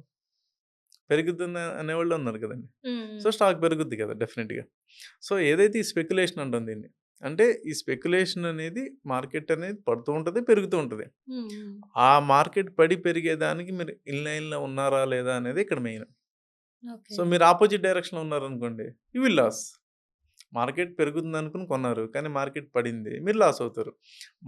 Speaker 2: పెరుగుతుంది అనేవాళ్ళే ఉన్నారు కదండీ!
Speaker 1: హ్మ్.
Speaker 2: సో, స్టాక్ పెరుగుద్ది కదా! డెఫినిట్‌గా. సో, ఏదైతే ఈ స్పెక్యులేషన్ అంటాం దీన్ని. అంటే ఈ స్పెక్యులేషన్ అనేది మార్కెట్ అనేది పడుతూ ఉంటది, పెరుగుతూ ఉంటది.
Speaker 1: హ్మ్. హ్మ్.
Speaker 2: ఆ మార్కెట్ పడి పెరిగేదానికి మీరు ఇన్ లైన్‌లో ఉన్నారా లేదా అనేది ఇక్కడ మెయిన్. So,
Speaker 1: okay.
Speaker 2: మీరు అపోజిట్ డైరెక్షన్‌లో ఉన్నారనుకోండి, యూ విల్ లాస్. మార్కెట్ పెరుగుతుందనుకుని కొన్నారు. కానీ మార్కెట్ పడింది. మీరు లాస్ అవుతారు.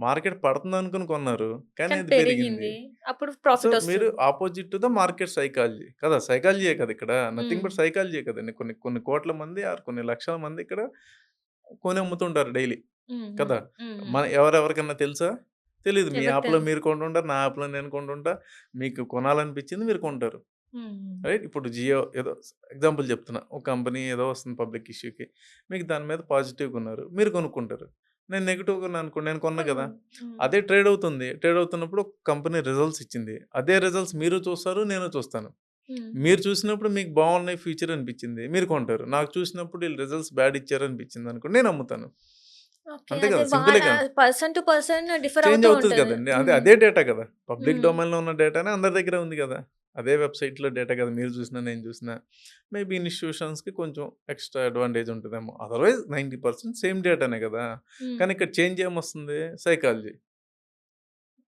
Speaker 2: మార్కెట్ పడుతుందనుకుని కొన్నారు. కానీ
Speaker 1: కానీ
Speaker 2: అది పెరిగింది.
Speaker 1: పెరిగింది. అప్పుడు
Speaker 2: సో, మీరు
Speaker 1: ప్రాఫిటొస్తుంది.
Speaker 2: Opposite to the market psychology కదా! సైకాలజీయే కదా ఇక్కడ. నథింగ్
Speaker 1: హ్మ్.
Speaker 2: బట్ సైకాలజీయే కదండీ. కొన్ని కొన్ని కోట్ల మంది ఆర్ కొన్ని లక్షల మంది ఇక్కడ కొని అమ్ముతుంటారు డైలీ
Speaker 1: హ్మ్. హ్మ్.
Speaker 2: కదా!
Speaker 1: హ్మ్. హ్మ్.
Speaker 2: మన ఎవరెవరికన్నా తెలుసా? తెలీదు. మీ
Speaker 1: ఎవరికి
Speaker 2: యాప్‌లో
Speaker 1: తెల్
Speaker 2: మీరు కొంటుంటారు. నా యాప్‌లో నేను కొంటుంటా. మీకు కొనాలనిపించింది మీరు కొంటారు.
Speaker 1: హ్మ్. హ్మ్.
Speaker 2: రైట్? ఇప్పుడు జియో ఏదో ఎగ్జాంపుల్ చెప్తున్నా. ఒక కంపెనీ ఏదో వస్తుంది పబ్లిక్ ఇష్యూకి. మీకు దాని మీద పాజిటివ్‌గా ఉన్నారు. మీరు కొనుక్కుంటారు. నేను నెగెటివ్‌గా ఉన్నాననుకోండి నేను కొనను కదా!
Speaker 1: కొనుగోలు. హ్మ్.
Speaker 2: అదే ట్రేడ్ అవుతుంది. ట్రేడ్ అవుతున్నప్పుడు ఒక కంపెనీ రిజల్ట్స్ ఇచ్చింది. అదే రిజల్ట్స్ మీరు చూస్తారు. నేను చూస్తాను.
Speaker 1: హ్మ్.
Speaker 2: మీరు చూసినప్పుడు మీకు బాగున్నాయి ఫ్యూచర్ అనిపించింది. మీరు కొంటారు. నాకు చూసినప్పుడు వీళ్ళు రిజల్ట్స్ బ్యాడ్ ఇచ్చారు అనిపించిందనుకోండి నేను అమ్ముతాను.
Speaker 1: ఓకే.
Speaker 2: అంతే
Speaker 1: అదే
Speaker 2: కదా!
Speaker 1: వాళ్ళ
Speaker 2: సింపులేగా.
Speaker 1: Person to person differ
Speaker 2: change
Speaker 1: అవుతూ
Speaker 2: అవుతది
Speaker 1: ఉంటది.
Speaker 2: కదండీ. అదే
Speaker 1: హ్మ్.
Speaker 2: అదే డేటా కదా! పబ్లిక్
Speaker 1: హ్మ్.
Speaker 2: డొమైన్‌లో ఉన్న డేటానే అందరి దగ్గర ఉంది కదా! అదే వెబ్‌సైట్‌లో డేటా కదా! మీరు చూసినా, నేను చూసినా. మేబీ ఇన్‌స్టిట్యూషన్స్‌కి కొంచెం ఎక్స్‌ట్రా అడ్వాంటేజ్ ఉంటదేమో. అదర్‌వైజ్ 90% సేమ్ డేటానే కదా!
Speaker 1: హ్మ్.
Speaker 2: కానీ ఇక్కడ చేంజ్ ఏమొస్తుంది? సైకాలజీ.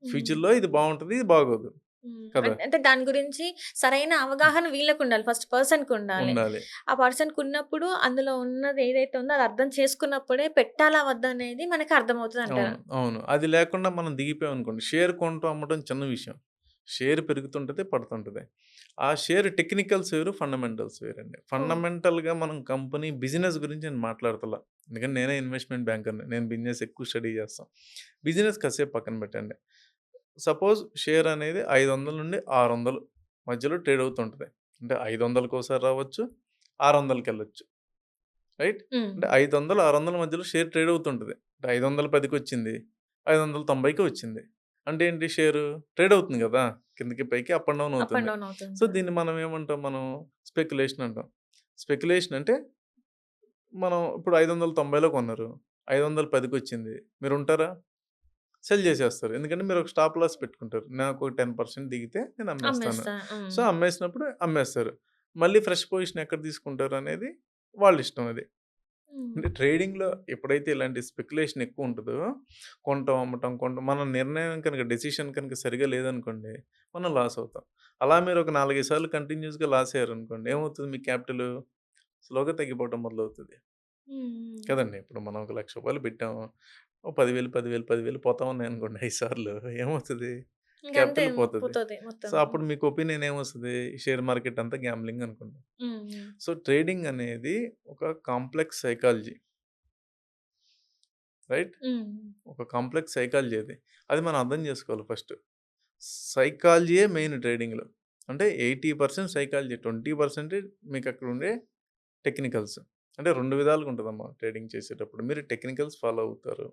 Speaker 1: హ్మ్.
Speaker 2: ఫ్యూచర్‌లో ఇది బావుంటది. ఇది బాగోదు.
Speaker 1: హ్మ్.
Speaker 2: కదా!
Speaker 1: అంటే దాని గురించి సరైన అవగాహన వీళ్ళకుండాలి. ఫస్ట్ పర్సన్‌కుండాలి.
Speaker 2: ఉండాలి.
Speaker 1: ఆ పర్సన్‌కున్నప్పుడు అందులో ఉన్నది ఏదైతే ఉందో అది అర్థం చేసుకున్నప్పుడే పెట్టాలా? వద్దా? అనేది మనకి అర్థమవుతదంటారా?
Speaker 2: అవును. అవును. అది లేకుండా మనం దిగిపోయామనుకోండి, షేర్ కొనటం, అమ్మటం చిన్న విషయం. షేర్ పెరుగుతుంటది, పడుతుంటది. ఆ షేర్ టెక్నికల్స్ వేరు, ఫండమెంటల్స్ వేరండి.
Speaker 1: ఓహ్!
Speaker 2: ఫండమెంటల్‌గా మనం కంపెనీ బిజినెస్ గురించి నేను మాట్లాడతలా. ఎందుకంటే నేనే ఇన్వెస్ట్‌మెంట్ బ్యాంకర్‌ని. నేను బిజినెస్ ఎక్కువ స్టడీ చేస్తాం. బిజినెస్ కాసేపు పక్కన పెట్టండి. సపోజ్ షేర్ అనేది 500 నుండి 600 మధ్యలో ట్రేడ్ అవుతుంటది. అంటే 500కోసారి రావచ్చు, 600కెళ్ళొచ్చు. రైట్?
Speaker 1: హ్మ్.
Speaker 2: అంటే 500, 600 మధ్యలో షేర్ ట్రేడ్ అవుతుంటది. అంటే 510కొచ్చింది. 590కి వచ్చింది. అంటే ఏంటి షేరు ట్రేడ్ అవుతుంది గదా! కిందకి పైకి up and down
Speaker 1: up and
Speaker 2: అవుతుంది.
Speaker 1: డౌన్
Speaker 2: సో,
Speaker 1: అవుతుంటది.
Speaker 2: దీన్ని మనం ఏమంటాం స్పెక్యులేషన్ అంటాం. స్పెక్యులేషన్ అంటే మనం ఇప్పుడు 590లో కొన్నారు. 510కొచ్చింది. మీరుంటారా? సెల్ చేసేస్తారు. ఎందుకంటే మీరు ఒక స్టాప్ లాస్ పెట్టుకుంటారు. నాకు ఒక 10% దిగితే నేను అమ్మేస్తాను.
Speaker 1: అమ్మేస్తా. హ్మ్.
Speaker 2: సో, అమ్మేసినప్పుడు అమ్మేస్తారు. మళ్ళీ ఫ్రెష్ పొజిషన్ ఎక్కడ తీసుకుంటారు అనేది వాళ్ళిష్టం అది.
Speaker 1: హ్మ్.
Speaker 2: అంటే ట్రేడింగ్‌లో ఎప్పుడైతే ఇలాంటి స్పెక్యులేషన్ ఎక్కువుంటదో, కొంటాం, అమ్మటం, మన నిర్ణయం కనుక డెసిషన్ కనుక సరిగ్గా లేదనుకోండి, మనం లాస్ అవుతాం. అలా మీరు ఒక 4, 5 సార్లు కంటిన్యూయస్‌గా లాస్ అయ్యారనుకోండి, ఏమవుతది మీ క్యాపిటలు? స్లోగా తగ్గిపోవటం మొదలవుతది.
Speaker 1: హ్మ్.
Speaker 2: కదండీ! ఇప్పుడు మనం ఒక రూ. 1,00,000 పెట్టాము. ఓ 10,000, 10,000, 10,000 పోతా ఉన్నాయనుకోండి 5 సార్లు ఏమవుతది?
Speaker 1: ఇంకంతే
Speaker 2: క్యాపిటల్ పోతది.
Speaker 1: పోతది
Speaker 2: సో,
Speaker 1: మొత్తం.
Speaker 2: అప్పుడు మీకు ఒపీనియన్ ఏమొస్తది? షేర్ మార్కెట్ అంతా గ్యాంబ్లింగ్ అనుకుంటాం.
Speaker 1: హ్మ్. హ్మ్.
Speaker 2: సో, ట్రేడింగ్ అనేది ఒక కాంప్లెక్స్ సైకాలజీ. రైట్?
Speaker 1: హ్మ్.
Speaker 2: ఒక కాంప్లెక్స్ సైకాలజీ అది. అది మనం అర్థం చేసుకోవాలి ఫస్ట్. సైకాలజీయే మెయిన్ ట్రేడింగ్‌లో. అంటే 80% సైకాలజీ, 20% మీకక్కడ ఉండే టెక్నికల్స్. అంటే 2 విధాలుగా ఉంటదమ్మా ట్రేడింగ్ చేసేటప్పుడు. మీరు టెక్నికల్స్ ఫాలో అవుతారు.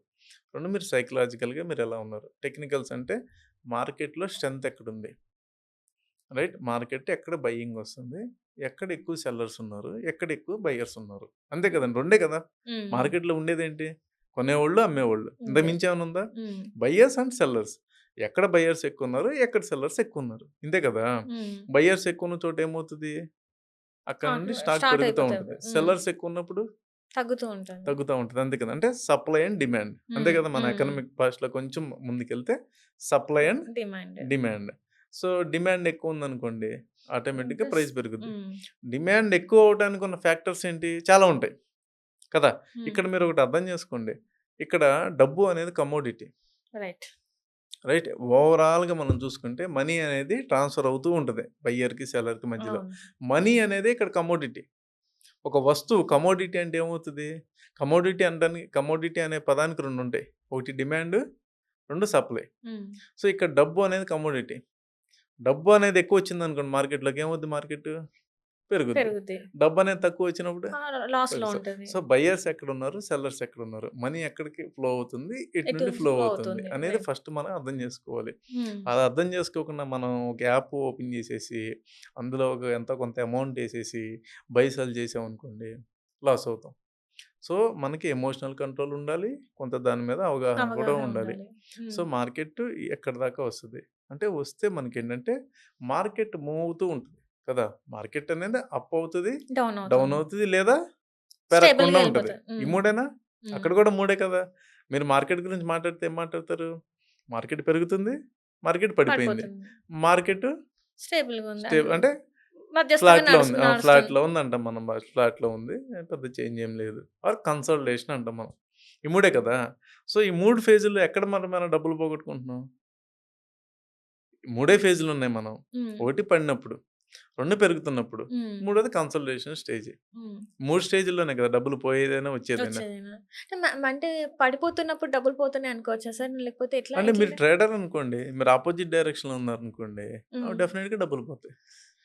Speaker 2: 2 మీరు సైకలాజికల్‌గా మీరెలా ఉన్నారు. టెక్నికల్స్ అంటే మార్కెట్‌లో స్ట్రెంత్ ఎక్కడుంది. రైట్? మార్కెట్ ఎక్కడ బయింగ్ వస్తుంది. ఎక్కడ ఎక్కువ సెల్లర్స్ ఉన్నారు. ఎక్కడ ఎక్కువ బయర్స్ ఉన్నారు. అంతే కదండీ! 2 కదా!
Speaker 1: హ్మ్.
Speaker 2: మార్కెట్‌లో ఉండేదేంటి? కొనేవాళ్ళు, అమ్మేవాళ్ళు. ఇంతకు
Speaker 1: అంతే.
Speaker 2: మించి ఏమన్నా ఉందా?
Speaker 1: హ్మ్.
Speaker 2: Buyers and sellers. ఎక్కడ బయర్స్ ఎక్కువున్నారు, ఎక్కడ సెల్లర్స్ ఎక్కువున్నారు. ఇంతే కదా!
Speaker 1: హ్మ్.
Speaker 2: బయర్స్ ఎక్కువున్న చోట ఏమవుతది? అక్కడ నుండి స్టాక్
Speaker 1: స్టార్ట్
Speaker 2: పెరుగుతా
Speaker 1: అయిపోతది.
Speaker 2: ఉంటది.
Speaker 1: హ్మ్.
Speaker 2: సెల్లర్స్ ఎక్కువున్నప్పుడు
Speaker 1: తగ్గుతూ ఉంటుంది.
Speaker 2: తగ్గుతా ఉంటది. అంతే కదా! అంటే సప్లై అండ్ డిమాండ్. అంతే
Speaker 1: హ్మ్.
Speaker 2: కదా! మన
Speaker 1: హ్మ్. హ్మ్.
Speaker 2: ఎకనామిక్ భాషలో కొంచెం ముందుకెళ్తే supply and
Speaker 1: demand.
Speaker 2: Demand. So, demand ఎక్కువుందనుకోండి ఆటోమేటిక్‌గా
Speaker 1: ప్లస్
Speaker 2: ప్రైస్ పెరుగుద్ది.
Speaker 1: హ్మ్.
Speaker 2: డిమాండ్ ఎక్కువ అవ్వటానికి ఉన్న ఫ్యాక్టర్స్ ఏంటి? చాలా ఉంటాయి. కదా!
Speaker 1: హ్మ్.
Speaker 2: ఇక్కడ మీరొకటి అర్థం చేసుకోండి. ఇక్కడ డబ్బు అనేది కమోడిటీ.
Speaker 1: రైట్.
Speaker 2: రైట్. ఓవరాల్‌గా మనం చూసుకుంటే మనీ అనేది ట్రాన్స్‌ఫర్ అవుతూ ఉంటది. బయ్యర్‌కి, సెల్లర్‌కి మధ్యలో.
Speaker 1: అవును.
Speaker 2: మనీ అనేది ఇక్కడ కమోడిటీ. ఒక వస్తువు కమోడిటీ అంటే ఏమవుతది? కమోడిటీ అనే పదానికి 2 ఉంటాయి. ఒకటి డిమాండ్, 2 సప్లై.
Speaker 1: హ్మ్.
Speaker 2: సో, ఇక్కడ డబ్బు అనేది కమోడిటీ. డబ్బు అనేది ఎక్కువొచ్చిందనుకోండి మార్కెట్‌లోకి ఏమవుద్ది మార్కెటు? పెరుగుద్ది.
Speaker 1: పెరుగుద్ది.
Speaker 2: డబ్బనేది తక్కువొచ్చినప్పుడు
Speaker 1: ఆ! లాస్‌లో
Speaker 2: తగ్గుతది.
Speaker 1: ఉంటది.
Speaker 2: సో, బయర్స్ ఎక్కడున్నారు? సెల్లర్స్ ఎక్కడున్నారు? మనీ ఎక్కడికి ఫ్లో అవుతుంది? ఇటు
Speaker 1: ఎటు
Speaker 2: నుండి
Speaker 1: నుంచి
Speaker 2: ఫ్లో
Speaker 1: ఫ్లో
Speaker 2: అవుతుంది
Speaker 1: అవుతుంది.
Speaker 2: అనేది
Speaker 1: రైట్.
Speaker 2: ఫస్ట్ మనం అర్థం జేసుకోవాలి.
Speaker 1: హ్మ్.
Speaker 2: అది అర్థం జేసుకోకుండా మనం ఒక యాప్ ఓపెన్ జేసేసి, అందులో ఒక ఎంతో కొంత అమౌంట్ ఎసేసి, బై, సెల్ చేసామనుకోండి లాస్ అవుతాం. సో, మనకి ఎమోషనల్ కంట్రోల్ ఉండాలి. కొంత దాని మీద అవగాహన కూడా
Speaker 1: అవగాహన
Speaker 2: ఉండాలి.
Speaker 1: ఉండాలి.
Speaker 2: సో,
Speaker 1: హ్మ్.
Speaker 2: మార్కెట్ ఎక్కడి దాకా వస్తది. అంటే వస్తే మనకేంటంటే మార్కెట్ మూవ్ అవుతూ ఉంటది కదా! మార్కెట్ అనేది అప్ అవుతది,
Speaker 1: డౌన్
Speaker 2: డౌన్
Speaker 1: అవుతుంది.
Speaker 2: అవుతది లేదా
Speaker 1: స్టేబుల్‌గా
Speaker 2: పెరగకుండా ఉంటది.
Speaker 1: ఎళ్ళిపోతది.
Speaker 2: ఈ
Speaker 1: హ్మ్.
Speaker 2: మూడేనా?
Speaker 1: హ్మ్.
Speaker 2: అక్కడ కూడా మూడే కదా! మీరు మార్కెట్ గురించి మాట్లాడితే ఏం మాట్లాడతారు? మార్కెట్ పెరుగుతుంది, మార్కెట్ పడిపోయింది.
Speaker 1: పడిపోతుంది.
Speaker 2: మార్కెట్
Speaker 1: స్టేబుల్‌గా ఉంది.
Speaker 2: అంటే
Speaker 1: మధ్యస్థంగా
Speaker 2: ఫ్లాట్‌లో ఉంది.
Speaker 1: నడుస్తుంది.
Speaker 2: ఫ్లాట్‌లో ఉందంటాం మనం. ఫ్లాట్‌లో ఉంది. పెద్ద చేంజ్ ఏం లేదు. ఆర్ కన్సాలిడేషన్ అంటాం మనం. ఈ మూడే కదా! సో, ఈ 3 ఫేజుల్లో ఎక్కడ మరి మనం డబ్బులు పోగొట్టుకుంటున్నాం? మూడే ఫేజులున్నాయి మనం.
Speaker 1: హ్మ్.
Speaker 2: ఒకటి పడినప్పుడు, 2 పెరుగుతున్నప్పుడు,
Speaker 1: హ్మ్.
Speaker 2: మూడోది కన్సాలిడేషన్ స్టేజ్.
Speaker 1: హ్మ్.
Speaker 2: 3 స్టేజుల్లోనే కదా డబ్బులు పోయేదైనా, వచ్చేదైనా.
Speaker 1: వచ్చేదేనా? అంటే పడిపోతున్నప్పుడు డబ్బులు పోతున్నాయి అనుకోవచ్చా సార్? లేకపోతే ఎట్లా?
Speaker 2: అంటే మీరు
Speaker 1: ఎట్లా?
Speaker 2: ట్రేడర్ అనుకోండి. మీరు అపోజిట్ డైరెక్షన్‌లో ఉన్నారనుకోండి.
Speaker 1: హ్మ్.
Speaker 2: డెఫినిట్‌గా డబ్బులు పోతాయి.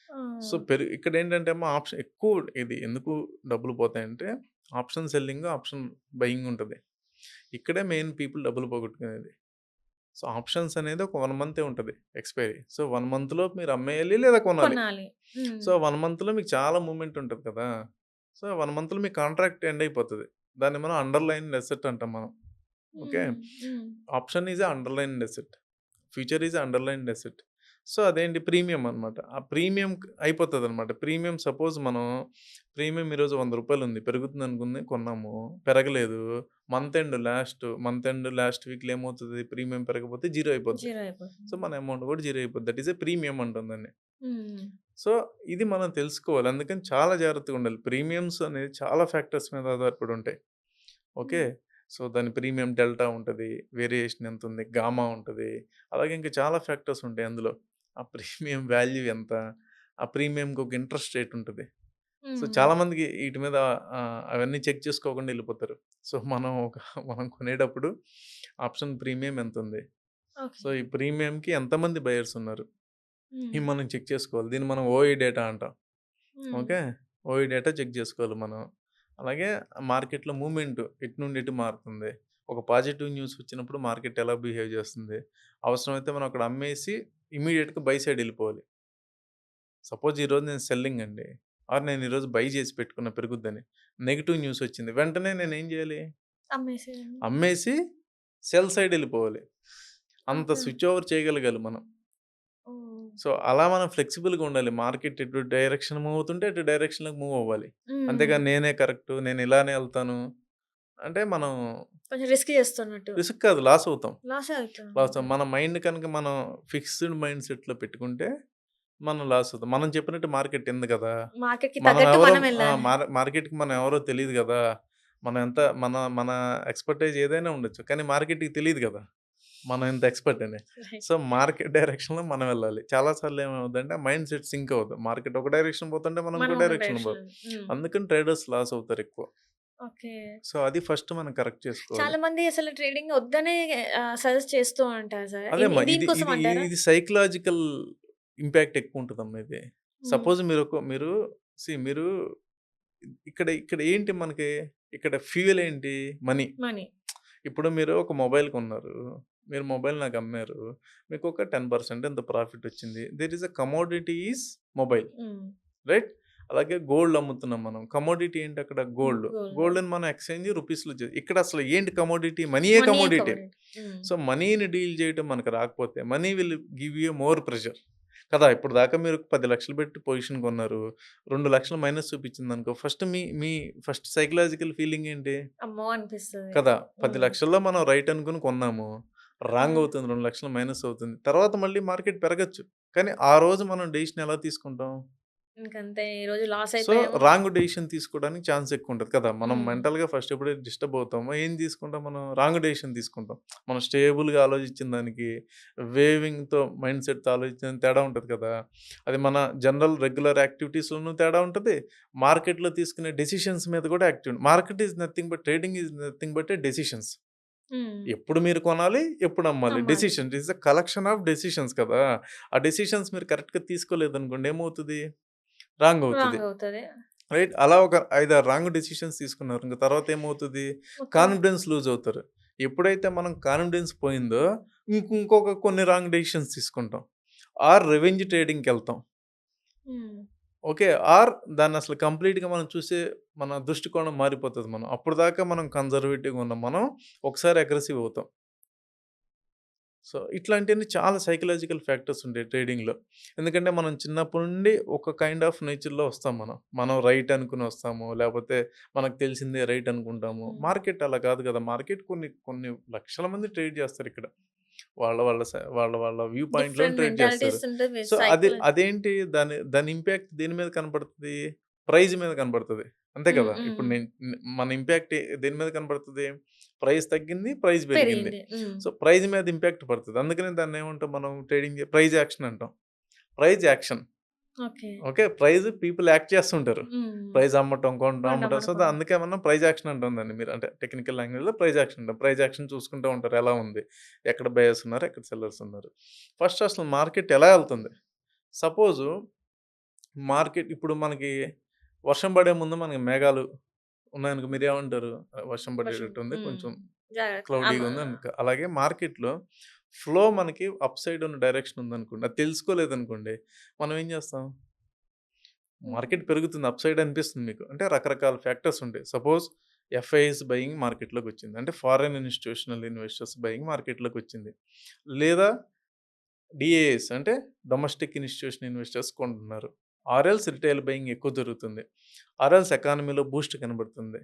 Speaker 1: ఆ!
Speaker 2: సో, ఇక్కడేంటంటే అమ్మ ఆప్షన్ ఎక్కువ ఇది ఎందుకు డబ్బులు పోతాయంటే, ఆప్షన్ సెల్లింగ్, ఆప్షన్ బయింగ్ ఉంటది. ఇక్కడే మెయిన్ పీపుల్ డబ్బులు పోగొట్టుకునేది. సో, ఆప్షన్స్ అనేది ఒక 1 మంతే ఉంటది ఎక్స్‌పైరీ. సో, 1 మంత్‌లో మీరు అమ్మేయాలి లేదా కొనాలి.
Speaker 1: కొనాలి. హ్మ్.
Speaker 2: సో, 1 మంత్‌లో మీకు చాలా మూవ్‌మెంట్ ఉంటది కదా! సో, 1 మంత్‌లో మీ కాంట్రాక్ట్ ఎండ్ అయిపోతది. దాన్ని మనం అండర్‌లైన్డ్ అసెట్ అంటాం మనం. ఓకే.
Speaker 1: హ్మ్. హ్మ్.
Speaker 2: Option is a underlined asset. Future is underlined asset. So, అదేంటి ప్రీమియం అనమాట. ఆ ప్రీమియం అయిపోతదనమాట. ప్రీమియం ఈరోజు రూ. 100 ఉంది. పెరుగుతుందనుకుంది కొన్నాము. పెరగలేదు. మంత్ ఎండ్ లాస్ట్ వీక్‌లో ఏమవుతది? ప్రీమియం పెరగకపోతే జీరో అయిపోద్ది.
Speaker 1: జీరో
Speaker 2: సో,
Speaker 1: అయిపోతుంది.
Speaker 2: మన అమౌంట్ కూడా జీరో అయిపోద్ది. దట్ ఈస్ ఎ ప్రీమియం అంటాం దాన్ని.
Speaker 1: హ్మ్.
Speaker 2: సో, ఇది మనం తెలుసుకోవాలి. అందుకని చాలా జాగ్రత్తగా ఉండాలి. ప్రీమియమ్స్ అనేది చాలా ఫ్యాక్టర్స్ మీద ఆధారపడి ఉంటాయి. ఓకే.
Speaker 1: హ్మ్.
Speaker 2: సో, దాని ప్రీమియం డెల్టా ఉంటది. వేరియేషన్ ఎంతుంది? గామా ఉంటది. అలాగే ఇంకా చాలా ఫ్యాక్టర్స్ ఉంటాయి అందులో. ఆ ప్రీమియం వాల్యూ ఎంత? ఆ ప్రీమియంకి ఒక ఇంట్రెస్ట్ రేట్ ఉంటది. సో,
Speaker 1: హ్మ్.
Speaker 2: చాలామందికి ఈటి మీద అవన్నీ చెక్ చేసుకోకుండా ఎళ్ళిపోతారు. సో, మనం కొనేటప్పుడు ఆప్షన్ ప్రీమియం ఎంతుంది? So,
Speaker 1: okay.
Speaker 2: ఈ ప్రీమియంకి ఎంతమంది బయర్స్ ఉన్నారు?
Speaker 1: హ్మ్.
Speaker 2: ఇవి మనం చెక్ చేసుకోవాలి. దీన్ని మనం ఓఈ డేటా అంటాం.
Speaker 1: హ్మ్.
Speaker 2: ఓకే. ఓఈ డేటా చెక్ జేసుకోవాలి మనం. అలాగే మార్కెట్‌లో మూవ్‌మెంట్ ఎటు నుండి ఎటు మారుతుంది. ఒక పాజిటివ్ న్యూస్ వచ్చినప్పుడు మార్కెట్ ఎలా బిహేవ్ చేస్తుంది. అవసరమైతే మనం అక్కడ అమ్మేసి ఇమ్మీడియేట్‌గా బై సైడ్ ఎళ్ళిపోవాలి. సపోజ్ ఈరోజు నేను సెల్లింగ్ అండి. నేను ఈరోజు బై చేసి పెట్టుకున్న పెరుగుద్దని. నెగెటివ్ న్యూస్ వచ్చింది. వెంటనే నేనేం జేయాలి?
Speaker 1: అమ్మేసేయండి.
Speaker 2: అమ్మేసి సెల్ సైడ్ ఎళ్ళిపోవాలి. అంత
Speaker 1: ఓకే.
Speaker 2: స్విచ్ ఓవర్ చేయగలగాలి మనం.
Speaker 1: ఓహ్!
Speaker 2: సో, అలా మనం ఫ్లెక్సిబుల్‌గా ఉండాలి. మార్కెట్ ఎటు డైరెక్షన్ మూవ్ అవుతుంటే అటు డైరెక్షన్‌లోకి మూవ్ అవ్వాలి.
Speaker 1: హ్మ్.
Speaker 2: అంతేగాని నేనే కరెక్టు, నేను ఇలానే ఎళ్తాను అంటే మనం
Speaker 1: కొంచెం రిస్క్ చేస్తున్నట్టు.
Speaker 2: రిస్క్ కాదు లాస్ అవుతాం.
Speaker 1: లాసే అవుతాం.
Speaker 2: Loss
Speaker 1: okay.
Speaker 2: మన మైండ్ కనుక మనం ఫిక్స్డ్ మైండ్ సెట్‌లో పెట్టుకుంటే మనం లాస్ అవుతాం. మనం చెప్పినట్టు మార్కెట్ ఇంది కదా!
Speaker 1: మార్కెట్‌కి
Speaker 2: మనం
Speaker 1: తగ్గట్టు
Speaker 2: ఎవరో
Speaker 1: మనం వెళ్ళాలి.
Speaker 2: మార్కెట్‌కి మనం ఎవరో తెలీదు గదా! మనం ఎంత మన మన ఎక్స్‌పర్టైజ్ ఏదైనా ఉండొచ్చు. కానీ మార్కెట్‌కి తెలీదు గదా! మనం ఇంత ఎక్స్‌పర్ట్ అని.
Speaker 1: రైట్.
Speaker 2: సో, మార్కెట్ డైరెక్షన్‌లో మనం వెళ్ళాలి. చాలా సార్లు ఏమవుద్దంటే మైండ్ సెట్ సింక్ అవ్వదు. మార్కెట్ ఒక డైరెక్షన్ పోతుంటే మనం
Speaker 1: మనం
Speaker 2: ఇంకో
Speaker 1: ఒక
Speaker 2: డైరెక్షన్‌లో పోతాం.
Speaker 1: డైరెక్షన్‌లో హ్మ్.
Speaker 2: అందుకని ట్రేడర్స్ లాస్ అవుతారు ఎక్కువ.
Speaker 1: ఓకే.
Speaker 2: సో, అది ఫస్ట్ మనం కరెక్ట్ చేసుకోవాలి.
Speaker 1: చాలా మంది అసలు ట్రేడింగ్ వద్దనే సజెస్ట్ చేస్తూ ఉంటారు సార్.
Speaker 2: అదేమ్మా ఇది
Speaker 1: దీనికోసం
Speaker 2: ఇది
Speaker 1: అంటారా?
Speaker 2: ఇది సైకలాజికల్ ఇంపాక్ట్ ఎక్కువుంటదమ్మా ఇది.
Speaker 1: హ్మ్.
Speaker 2: సపోజ్ మీరు మీరు ఇక్కడ ఇక్కడ ఏంటి మనకి ఇక్కడ ఫ్యూయల్ ఏంటి? మనీ.
Speaker 1: మనీ.
Speaker 2: ఇప్పుడు మీరు ఒక మొబైల్ కొన్నారు. మీరు మొబైల్ నాకు అమ్మారు. మీకు ఒక 10% ఎంతో ప్రాఫిట్ వచ్చింది. There is a commodity is mobile.
Speaker 1: Hmm.
Speaker 2: Right? అలాగే గోల్డ్ అమ్ముతున్నాం మనం. కమోడిటీ ఏంటి అక్కడ? గోల్డ్.
Speaker 1: గోల్డ్.
Speaker 2: గోల్డ్‌ని మనం ఎక్స్‌చేంజ్ రూపీస్‌లో ఇక్కడ అసలు ఏంటి కమోడిటీ? మనీయే
Speaker 1: మనీయే
Speaker 2: కమోడిటీ.
Speaker 1: కమోడిటీ. హ్మ్.
Speaker 2: సో, మనీని డీల్ చేయటం మనకు రాకపోతే money will give you more pressure. కదా! ఇప్పటిదాకా మీరు 10,00,000 పెట్టి పొజిషన్ కొన్నారు. 2,00,000 మైనస్ చూపించిందనుకో ఫస్ట్ సైకలాజికల్ ఫీలింగ్ ఏంటి?
Speaker 1: అమ్మో! అనిపిస్తది.
Speaker 2: కదా!
Speaker 1: హ్మ్.
Speaker 2: 10,00,000లో మనం రైట్ అనుకుని కొన్నాము. రాంగ్
Speaker 1: హ్మ్.
Speaker 2: అవుతుంది. 2,00,000 మైనస్ అవుతుంది. తర్వాత మళ్ళీ మార్కెట్ పెరగొచ్చు. కానీ ఆ రోజు మనం డెసిషన్ ఎలా తీసుకుంటాం?
Speaker 1: ఇంకంతే ఈరోజు లాస్
Speaker 2: సో,
Speaker 1: అయిపోయాము.
Speaker 2: రాంగ్ డెసిషన్ తీసుకోవడానికి ఛాన్స్ ఎక్కువుంటది కదా! మనం
Speaker 1: హ్మ్.
Speaker 2: మెంటల్‌గా ఫస్ట్ ఎప్పుడైతే డిస్టర్బ్ అవుతామో ఏం తీసుకుంటాం మనం? రాంగ్ డెసిషన్ తీసుకుంటాం. మనం స్టేబుల్‌గా ఆలోచించిన దానికి, వేవింగ్‌తో మైండ్ సెట్‌తో ఆలోచించిన తేడా ఉంటది కదా! అది మన జనరల్ రెగ్యులర్ యాక్టివిటీస్‌లోనూ తేడా ఉంటది. మార్కెట్‌లో తీసుకునే డెసిషన్స్ మీద కూడా market is nothing but trading is nothing but a decisions.
Speaker 1: హ్మ్.
Speaker 2: ఎప్పుడు మీరు కొనాలి, ఎప్పుడు అమ్మాలి.
Speaker 1: నమ్మాలి.
Speaker 2: Decision it is a collection of decisions కదా! ఆ డెసిషన్స్ మీరు కరెక్ట్‌గా తీసుకోలేదనుకోండి ఏమవుతది? రాంగ్ అవుతది.
Speaker 1: రాంగ్ అవుతది.
Speaker 2: రైట్. అలా ఒక 5, 6 రాంగ్ డెసిషన్స్ తీసుకున్నారు. ఇంక తర్వాత ఏమవుతది?
Speaker 1: మొత్తం
Speaker 2: కాన్ఫిడెన్స్ లూజ్ అవుతారు. ఎప్పుడైతే మనం కాన్ఫిడెన్స్ పోయిందో ఇంకొక కొన్ని రాంగ్ డెసిషన్స్ తీసుకుంటాం. ఆర్ రివెంజ్ ట్రేడింగ్‌కెళ్తాం.
Speaker 1: హ్మ్.
Speaker 2: ఓకే. ఆర్ దాన్నసలు కంప్లీట్‌గా మనం చూసే మన దృష్టికోణం మారిపోతది మనం. అప్పటిదాకా మనం కన్జర్వేటివ్‌గా ఉన్న మనం ఒకసారి అగ్రెసివ్ అవుతాం. సో, ఇట్లాంటియన్నీ చాలా సైకలాజికల్ ఫ్యాక్టర్స్ ఉంటాయి ట్రేడింగ్‌లో. ఎందుకంటే మనం చిన్నప్పటి నుండి ఒక కైండ్ ఆఫ్ నేచర్‌లో వస్తాం మనం. మనం రైట్ అనుకుని వస్తాము. లేపోతే మనకు తెలిసిందే రైట్ అనుకుంటాము.
Speaker 1: హ్మ్.
Speaker 2: మార్కెట్ అలా కాదు కదా! మార్కెట్ కొన్ని కొన్ని లక్షల మంది ట్రేడ్ చేస్తారిక్కడ. వాళ్ళ వాళ్ళ వాళ్ళ వ్యూ పాయింట్‌లోని
Speaker 1: డిఫరెంట్
Speaker 2: ట్రేడ్ చేస్తారు.
Speaker 1: మెంటాలిటీస్ ఉంటది.
Speaker 2: సో,
Speaker 1: సైకిల్
Speaker 2: అదేంటి దాని ఇంపాక్ట్ దేని మీద కనపడుతది? ప్రైజ్ మీద కనపడతది. అంతే
Speaker 1: హ్మ్.
Speaker 2: కదా! ఇప్పుడు
Speaker 1: హ్మ్.
Speaker 2: మన ఇంపాక్ట్ దేని మీద కనపడతది? ప్రైస్ తగ్గింది, ప్రైస్ పెరిగింది.
Speaker 1: పెరిగింది. హ్మ్.
Speaker 2: సో, ప్రైజ్ మీద ఇంపాక్ట్ పడతది. అందుకనే దాన్నేమంటాం మనం ప్రైజ్ యాక్షన్ అంటాం. Price action.
Speaker 1: Okay.
Speaker 2: Okay. Price people act చేస్తుంటారు.
Speaker 1: హ్మ్.
Speaker 2: ప్రైజ్ అమ్మటం, కొనటం,
Speaker 1: కొండం
Speaker 2: అమ్మటం. సో,
Speaker 1: అనుకోండి.
Speaker 2: అందుకే మనం ప్రైజ్ యాక్షన్ అంటాం దాన్ని. మీరు అంటే టెక్నికల్ లాంగ్వేజ్‌లో ప్రైజ్ యాక్షన్ అంటాం. ప్రైజ్ యాక్షన్ చూసుకుంటూ ఉంటారు. ఎలా ఉంది? ఎక్కడ బయర్స్ ఉన్నారు? ఎక్కడ సెల్లర్స్ ఉన్నారు? ఫస్ట్ అసలు మార్కెట్ ఎలా ఎళ్తుంది? సపోజు మార్కెట్ ఇప్పుడు మనకి వర్షం పడే ముందు మనకి మేఘాలు ఉన్నాయనుకో మీరేమంటారు? వర్షం
Speaker 1: వర్షం.
Speaker 2: పడేటట్టుంది.
Speaker 1: హ్మ్.
Speaker 2: కొంచెం
Speaker 1: జాగ్రత్త.
Speaker 2: క్లౌడీగా ఉందనుకో. అలాగే మార్కెట్‌లో ఫ్లో మనకి అప్ సైడ్ ఉన్న డైరెక్షన్ ఉందనుకోండి. అది తెలుసుకోలేదనుకోండి. మనం ఏం చేస్తాం?
Speaker 1: హ్మ్.
Speaker 2: మార్కెట్ పెరుగుతుంది. అప్ సైడ్ అనిపిస్తుంది మీకు. అంటే రకరకాల ఫ్యాక్టర్స్ ఉంటాయి. సపోజ్ ఎఫ్ఐఎస్ బయింగ్ మార్కెట్‌లోకొచ్చింది. అంటే ఫారెన్ ఇన్‌స్టిట్యూషనల్ ఇన్వెస్టర్స్ బయింగ్ మార్కెట్‌లోకొచ్చింది. లేదా డీఏఎస్ అంటే డొమెస్టిక్ ఇన్‌స్టిట్యూషనల్ ఇన్వెస్టర్స్ కొంటున్నారు. ఆర్ఎల్స్ రిటైల్ బయింగ్ ఎక్కువ జరుగుతుంది. ఆర్ఎల్స్ ఎకానమీలో బూస్ట్ కనబడుతుంది.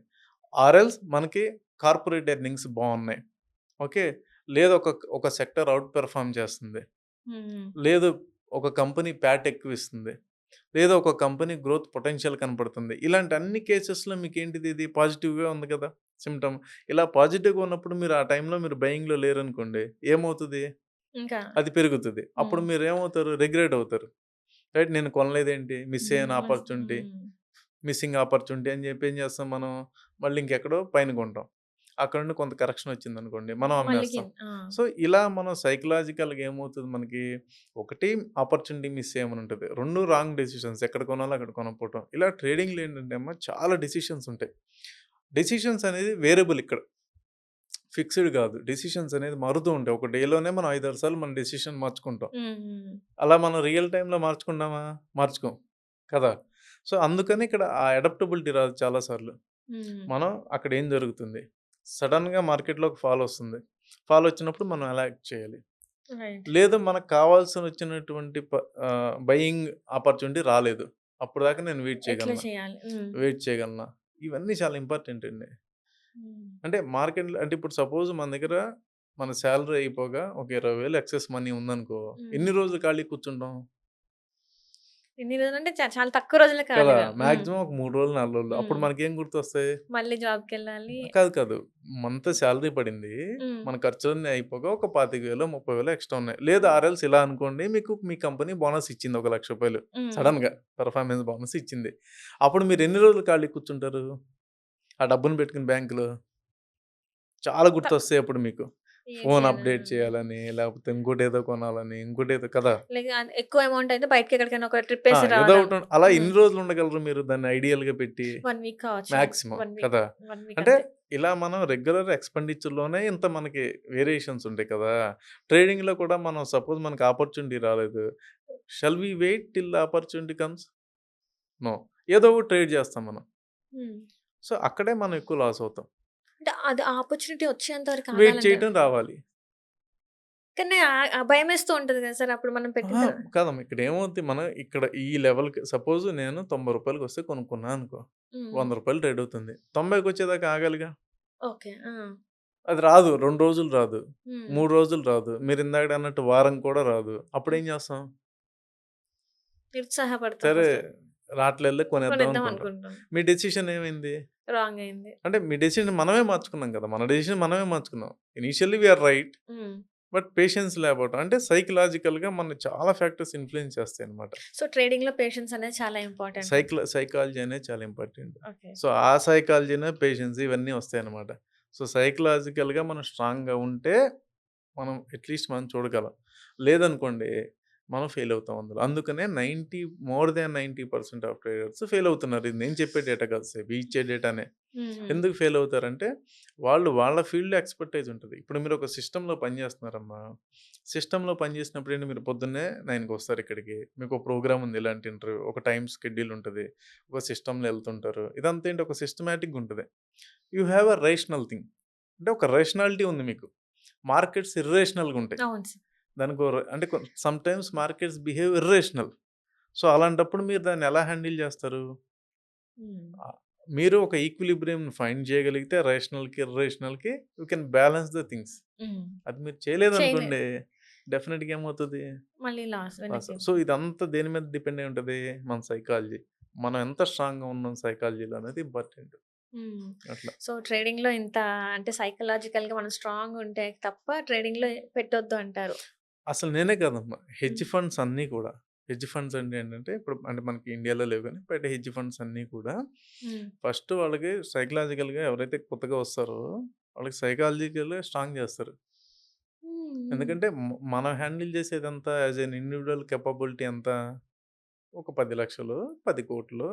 Speaker 2: ఆర్ఎల్స్ మనకి కార్పొరేట్ ఎర్నింగ్స్ బావున్నాయి. ఓకే. లేదు ఒక సెక్టార్ ఔట్ పెర్ఫార్మ్ చేస్తుంది.
Speaker 1: హ్మ్.
Speaker 2: లేదు ఒక కంపెనీ ప్యాట్ ఎక్కువిస్తుంది. లేదా ఒక కంపెనీ గ్రోత్ పొటెన్షియల్ కనపడుతుంది. ఇలాంటి అన్ని కేసెస్‌లో మీకేంటిది ఇది పాజిటివ్‌గా ఉంది కదా! సిమ్టమ్. ఇలా పాజిటివ్‌గా ఉన్నప్పుడు మీరు ఆ టైంలో మీరు బయింగ్‌లో లేరనుకోండి. ఏమవుతది?
Speaker 1: ఇంకా
Speaker 2: అది పెరుగుతది. అప్పుడు
Speaker 1: హ్మ్.
Speaker 2: మీరేమవుతారు? రిగ్రెట్ అవుతారు. రైట్ నేను కొనలేదేంటి? మిస్ అయిన ఆపర్చునిటీ.
Speaker 1: హ్మ్.
Speaker 2: మిస్సింగ్ ఆపర్చునిటీ అని చెప్పి ఏం చేస్తాం మనం? మళ్ళీ ఇంకెక్కడో పైన కొంటాం. అక్కడ నుండి కొంత కరెక్షన్ వచ్చిందనుకోండి. మనం
Speaker 1: మళ్ళీ
Speaker 2: అమ్మేస్తాం.
Speaker 1: ఆ!
Speaker 2: సో, ఇలా మనం సైకలాజికల్‌గా ఏమవుతది మనకి, ఒకటి ఆపర్చునిటీ మిస్ చేయమని ఉంటది. 2 రాంగ్ డెసిషన్స్ ఎక్కడ కొనాలో అక్కడ కొనకపోవటం. ఇలా ట్రేడింగ్‌లో ఏంటంటే అమ్మ చాలా డెసిషన్స్ ఉంటాయి. డెసిషన్స్ అనేది వేరియబుల్ ఇక్కడ. ఫిక్స్‌డ్ కాదు. డెసిషన్స్ అనేది మారుతూ ఉంటాయి. ఒక డేలోనే మనం 5, 6 సార్లు మన డెసిషన్ మార్చుకుంటాం.
Speaker 1: హ్మ్. హ్మ్.
Speaker 2: అలా మనం రియల్ టైమ్‌లో మార్చుకుంటామా? మార్చుకోం. కదా! సో, అందుకని ఇక్కడ ఆ అడాప్టబిలిటీ రాదు చాలా సార్లు.
Speaker 1: హ్మ్.
Speaker 2: మనం అక్కడ ఏం జరుగుతుంది? సడెన్‌గా మార్కెట్‌లో ఒక ఫాల్ వస్తుంది. ఫాల్ వచ్చినప్పుడు మనం ఎలా యాక్ట్ చేయాలి?
Speaker 1: రైట్.
Speaker 2: లేదు మనకు కావాల్సినొచ్చినటువంటి బయింగ్ ఆపర్చునిటీ రాలేదు. అప్పటిదాకా నేను వెయిట్
Speaker 1: ఎట్లా
Speaker 2: చేయగలనా?
Speaker 1: చేయాలి? హ్మ్.
Speaker 2: వెయిట్ చేయగలనా? ఇవన్నీ చాలా ఇంపార్టెంట్ అండి.
Speaker 1: హ్మ్.
Speaker 2: అంటే మార్కెట్‌లో అంటే ఇప్పుడు సపోజ్ మన దగ్గర మన సాలరీ అయిపోగా ఒక 20,000 ఎక్సెస్ మనీ ఉందనుకో,
Speaker 1: హ్మ్.
Speaker 2: ఎన్ని రోజులు ఖాళీగా కూర్చుంటాం?
Speaker 1: ఎన్ని రోజులంటే చాలా తక్కువ రోజులే
Speaker 2: కదా!
Speaker 1: ఖాళీగా. హ్మ్.
Speaker 2: మాక్సిమం ఒక 3 రోజులు, 4 రోజులు. అప్పుడు
Speaker 1: హ్మ్.
Speaker 2: మనకేం గుర్తొస్తాయి?
Speaker 1: మళ్ళీ జాబ్‌కెళ్ళాలి.
Speaker 2: కాదు. మంత్ సాలరీ పడింది.
Speaker 1: హ్మ్.
Speaker 2: మన ఖర్చులన్నీ అయిపోగా ఒక 25,000, 30,000 ఎక్స్‌ట్రా ఉన్నాయి. లేదా ఆర్ఎల్స్ ఇలా అనుకోండి మీకు మీ కంపెనీ బోనస్ ఇచ్చింది ఒక 1,00,000
Speaker 1: హ్మ్.
Speaker 2: సడెన్‌గా పెర్ఫార్మెన్స్ బోనస్ ఇచ్చింది. అప్పుడు మీరు ఎన్ని రోజులు ఖాళీగా కూర్చుంటారు? ఆ డబ్బుని పెట్టుకొని బ్యాంక్‌లో? చాలా
Speaker 1: త
Speaker 2: గుర్తొస్తాయి అప్పుడు మీకు.
Speaker 1: ఏం
Speaker 2: ఫోన్ అప్డేట్
Speaker 1: చేయాలని
Speaker 2: చేయాలని, లేకపోతే ఇంకోటేదో కొనాలని, ఇంకోటేదో కదా!
Speaker 1: లేక ఎక్కువ అమౌంట్ అయితే బయటికెక్కడికైనా ఒక
Speaker 2: ఆ!
Speaker 1: ట్రిప్పేసి
Speaker 2: ఏదో
Speaker 1: రావాలని.
Speaker 2: ఒకటి అలా
Speaker 1: హ్మ్.
Speaker 2: ఎన్ని రోజులు ఉండగలరు మీరు దాన్ని ఐడియల్‌గా పెట్టి?
Speaker 1: 1 వీక్ కావచ్చు.
Speaker 2: Maximum
Speaker 1: 1 week.
Speaker 2: కదా!
Speaker 1: 1 వీక్
Speaker 2: అంటే
Speaker 1: అంతే.
Speaker 2: ఇలా మనం రెగ్యులర్ ఎక్స్‌పెండిచర్‌లోనే ఇంత మనకి వేరియేషన్స్ ఉంటాయి కదా! ట్రేడింగ్‌లో కూడా మనం సపోజ్ మనకు ఆపర్చునిటీ రాలేదు. Shall we wait till opportunity comes? No. ఏదో ఒకటి ట్రేడ్ చేస్తాం మనం.
Speaker 1: హ్మ్.
Speaker 2: సో, అక్కడే మనం ఎక్కువ లాస్ అవుతాం.
Speaker 1: అంటే అది ఆపర్చునిటీ వచ్చేంత వరకు
Speaker 2: వెయిట్
Speaker 1: ఆగాలంటే
Speaker 2: చేయటం రావాలి.
Speaker 1: కానీ భయమేస్తూ ఉంటది కదా సార్! అప్పుడు మనం పెట్టిన
Speaker 2: అహా! కాదమ్మ ఇక్కడ ఏమవుద్ది మనం ఇక్కడ ఈ లెవెల్‌కి సపోజ్ నేను రూ. 90 వస్తే కొనుక్కున్నా అనుకో. రూ.
Speaker 1: హ్మ్.
Speaker 2: 100 ట్రేడ్ అవుతుంది. 90కి వచ్చేదాకా ఆగాలిగా.
Speaker 1: ఓకే. ఆ!
Speaker 2: అది రాదు. 2 రోజులు రాదు.
Speaker 1: హ్మ్.
Speaker 2: 3 రోజులు రాదు. మీరిందాకడ అన్నట్టు వారం కూడా రాదు. అప్పుడేం చేస్తాం?
Speaker 1: నిరుత్సాహపడతాం
Speaker 2: సరే
Speaker 1: ఫస్ట్.
Speaker 2: రాట్లేదులే కొనేద్దాం
Speaker 1: కొనేద్దాం
Speaker 2: అనుకుంటాం.
Speaker 1: అనుకుంటాం.
Speaker 2: మీ డెసిషన్ ఏమైంది?
Speaker 1: రాంగ్ అయింది.
Speaker 2: అంటే మీ డెసిషన్ మనమే మార్చుకున్నాం కదా! మన డెసిషన్ మనమే మార్చుకున్నాం. Initially we are right.
Speaker 1: Hmm.
Speaker 2: But patience లేకపోవటం అంటే సైకలాజికల్‌గా మనల్ని చాలా ఫ్యాక్టర్స్ ఇన్‌ఫ్లూయెన్స్ చేస్తాయన్నమాట.
Speaker 1: సో, ట్రేడింగ్‌లో పేషెన్స్ అనేది చాలా ఇంపార్టెంట్.
Speaker 2: సైకాలజీ అనేది చాలా ఇంపార్టెంట్.
Speaker 1: ఓకే.
Speaker 2: సో, ఆ సైకాలజీనే పేషెన్స్ ఇవన్నీ వస్తాయన్నమాట. సో, సైకలాజికల్‌గా మనం స్ట్రాంగ్‌గా ఉంటే మనం అట్‌లీస్ట్ మనం చూడగలం. లేదనుకోండి మనం ఫెయిల్ అవుతాం అందులో. అందుకనే more than 90% of traders fail అవుతున్నారు. ఇది నేను చెప్పే డేటా కాదు సెబీ ఇచ్చే డేటానే.
Speaker 1: హ్మ్. హ్మ్.
Speaker 2: ఎందుకు ఫెయిల్ అవుతారంటే వాళ్ళు వాళ్ళ ఫీల్డ్‌లో ఎక్స్‌పర్టైజ్ ఉంటది. ఇప్పుడు మీరు ఒక సిస్టమ్‌లో పని చేస్తున్నారమ్మా. సిస్టమ్‌లో పని చేసినప్పుడు ఏంటి మీరు పొద్దున్నే 9కి వస్తారు ఇక్కడికి. మీకు ఒక ప్రోగ్రామ్ ఉంది ఇలాంటి ఇంటర్వ్యూ. ఒక టైమ్ షెడ్యూల్ ఉంటది. ఒక సిస్టమ్‌లో ఎళ్తుంటారు. ఇదంతా ఏంటి ఒక సిస్టమాటిక్‌గా ఉంటది. You have a rational thing. అంటే ఒక రేషనాలిటీ ఉంది మీకు. మార్కెట్స్ ఇర్రేషనల్‌గా ఉంటాయి.
Speaker 1: అవును సార్.
Speaker 2: దానికో అంటే sometimes markets behave irrational. So, అలాంటప్పుడు మీరు దాన్ని ఎలా హ్యాండిల్ చేస్తారు?
Speaker 1: హ్మ్.
Speaker 2: మీరు ఒక ఈక్విలిబ్రియంని ఫైండ్ చేయగలిగితే రేషనల్‌కి, ఇర్రేషనల్‌కి you can balance the things.
Speaker 1: Hmm.
Speaker 2: అది మీరు
Speaker 1: చేయలేదు.
Speaker 2: చేయలేదనుకోండి డెఫినిట్‌గా ఏమవుతది?
Speaker 1: మళ్ళీ లాస్
Speaker 2: లాస్.
Speaker 1: వెనక్కి.
Speaker 2: సో, ఇదంతా దేని మీద డిపెండ్ అయి ఉంటది? మన సైకాలజీ. మనం ఎంత స్ట్రాంగ్‌గా ఉన్నాం సైకాలజీలో అనేది ఇంపార్టెంట్.
Speaker 1: హ్మ్.
Speaker 2: అట్లా.
Speaker 1: సో, ట్రేడింగ్‌లో ఇంత అంటే సైకలాజికల్‌గా మనం స్ట్రాంగ్ ఉంటే తప్ప ట్రేడింగ్‌లో పెట్టొద్దు అంటారు.
Speaker 2: అసలు నేనే కాదమ్మా. హెడ్జ్
Speaker 1: హ్మ్.
Speaker 2: ఫండ్స్ అన్నీ కూడా. హెడ్జ్ ఫండ్స్ అంటే ఏంటంటే, ఇప్పుడు అంటే మనకి ఇండియాలో లేవు గానీ, బయట హెడ్జ్ ఫండ్స్ అన్నీ కూడా
Speaker 1: హ్మ్.
Speaker 2: ఫస్ట్ వాళ్ళకి సైకలాజికల్‌గా ఎవరైతే కొత్తగా వస్తారో, వాళ్ళకి సైకాలజికల్‌గా స్ట్రాంగ్ చేస్తారు.
Speaker 1: హ్మ్. హ్మ్.
Speaker 2: ఎందుకంటే, మనం హ్యాండిల్ చేసేదంతా యాస్ ఎన్ ఇండివిడ్యువల్ కేపబిలిటీ ఎంత? ఒక 10,00,000, 10,00,00,000,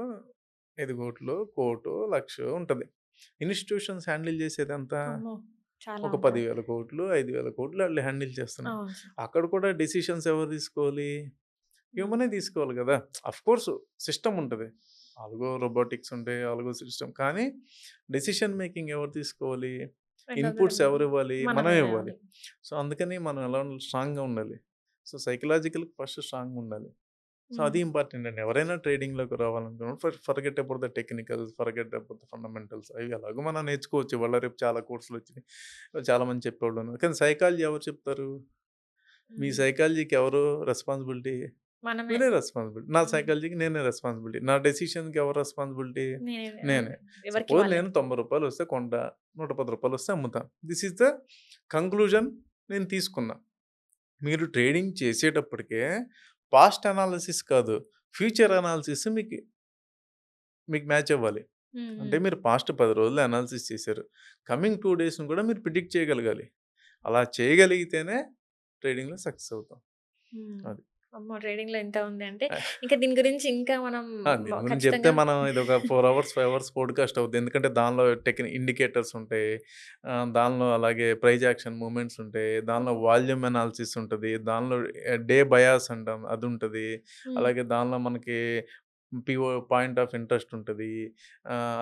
Speaker 2: 5,00,00,000, 1,00,00,000, లక్షో ఉంటది. ఇన్‌స్టిట్యూషన్స్ హ్యాండిల్ చేసేదెంత?
Speaker 1: అమ్మో! చాలా
Speaker 2: ఒక
Speaker 1: ఉంటది.
Speaker 2: 10,000,00,00,000, 5,000,00,000 ఆళ్ళు హ్యాండిల్ చేస్తున్నారు.
Speaker 1: అవును సార్.
Speaker 2: అక్కడ కూడా డెసిషన్స్ ఎవరు తీసుకోవాలి?
Speaker 1: హ్మ్.
Speaker 2: హ్యూమనే తీసుకోవాలి గదా! అఫ్‌కోర్స్ సిస్టమ్ ఉంటది. రోబోటిక్స్ ఉంటాయి. సిస్టమ్. కానీ డెసిషన్ మేకింగ్ ఎవరు తీసుకోవాలి?
Speaker 1: రెండో
Speaker 2: ఇన్‌పుట్స్ ఎవరివ్వాలి?
Speaker 1: మనమే
Speaker 2: మనమే ఇవ్వాలి.
Speaker 1: వేయాలి.
Speaker 2: సో, అందుకని మనం ఎలా ఉండాలి? స్ట్రాంగ్‌గా ఉండాలి. సో, సైకలాజికల్‌గా ఫస్ట్ స్ట్రాంగ్‌గా ఉండాలి. సో,
Speaker 1: హ్మ్.
Speaker 2: అది ఇంపార్టెంట్ అండి. ఎవరైనా ట్రేడింగ్‌లోకి రావాలనుకున్నప్పుడు forget about the technicals, forget about the fundamentals. అవి ఎలాగో మనం నేర్చుకోవచ్చు. ఇవాళ రేపు చాలా కోర్సులొచ్చినియి. చాలామంది చెప్పేవాళ్ళున్నారు. కానీ సైకాలజీ ఎవరు చెప్తారు? మీ
Speaker 1: హ్మ్.
Speaker 2: సైకాలజీకి ఎవరు రెస్పాన్సిబిలిటీ?
Speaker 1: మనమే.
Speaker 2: మీరే రెస్పాన్సిబిలిటీ. నా
Speaker 1: హ్మ్.
Speaker 2: సైకాలజీకి నేనే రెస్పాన్సిబిలిటీ. నా డెసిషన్‌కి ఎవరు రెస్పాన్సిబిలిటీ?
Speaker 1: నేనే
Speaker 2: నేనే.
Speaker 1: ఎవరికి
Speaker 2: సపోజ్
Speaker 1: వాళ్ళే.
Speaker 2: నేను రూ. 90 వస్తే కొంటా. రూ. 110 వస్తే అమ్ముతా. దిస్ ఈస్ ద కంక్లూజన్ నేను తీసుకున్నా. మీరు ట్రేడింగ్ చేసేటప్పటికే పాస్ట్ అనాలిసిస్ కాదు. ఫ్యూచర్ అనాలిసిస్ మీకు మీకు మ్యాచ్ అవ్వాలి.
Speaker 1: హ్మ్.
Speaker 2: అంటే
Speaker 1: హ్మ్.
Speaker 2: మీరు పాస్ట్ 10 రోజులు అనాలిసిస్ చేశారు. కమింగ్ 2 డేస్‌ని కూడా మీరు ప్రిడిక్ట్ చేయగలగాలి. అలా చేయగలిగితేనే ట్రేడింగ్‌లో సక్సెస్ అవుతాం.
Speaker 1: హ్మ్.
Speaker 2: అది.
Speaker 1: అమ్మో! ట్రేడింగ్‌లో ఇంత ఉంది అంటే, ఇంకా దీని గురించి ఇంకా మనం
Speaker 2: దీని గురించి చెప్తే
Speaker 1: ఖచ్చితంగా
Speaker 2: మనం ఇదొక 4 అవర్స్, 5 అవర్స్ పోడ్‌కాస్ట్ అవుద్ది. ఎందుకంటే దానిలో ఇండికేటర్స్ ఉంటాయి. దానిలో అలాగే ప్రైజ్ యాక్షన్ మూవ్‌మెంట్స్ ఉంటాయి. దానిలో వాల్యూమ్ అనాలిసిస్ ఉంటది. దానిలో డే బయాస్ అంటాం అదుంటది.
Speaker 1: హ్మ్.
Speaker 2: అలాగే దానిలో మనకి పాయింట్ ఆఫ్ ఇంట్రెస్ట్ ఉంటది.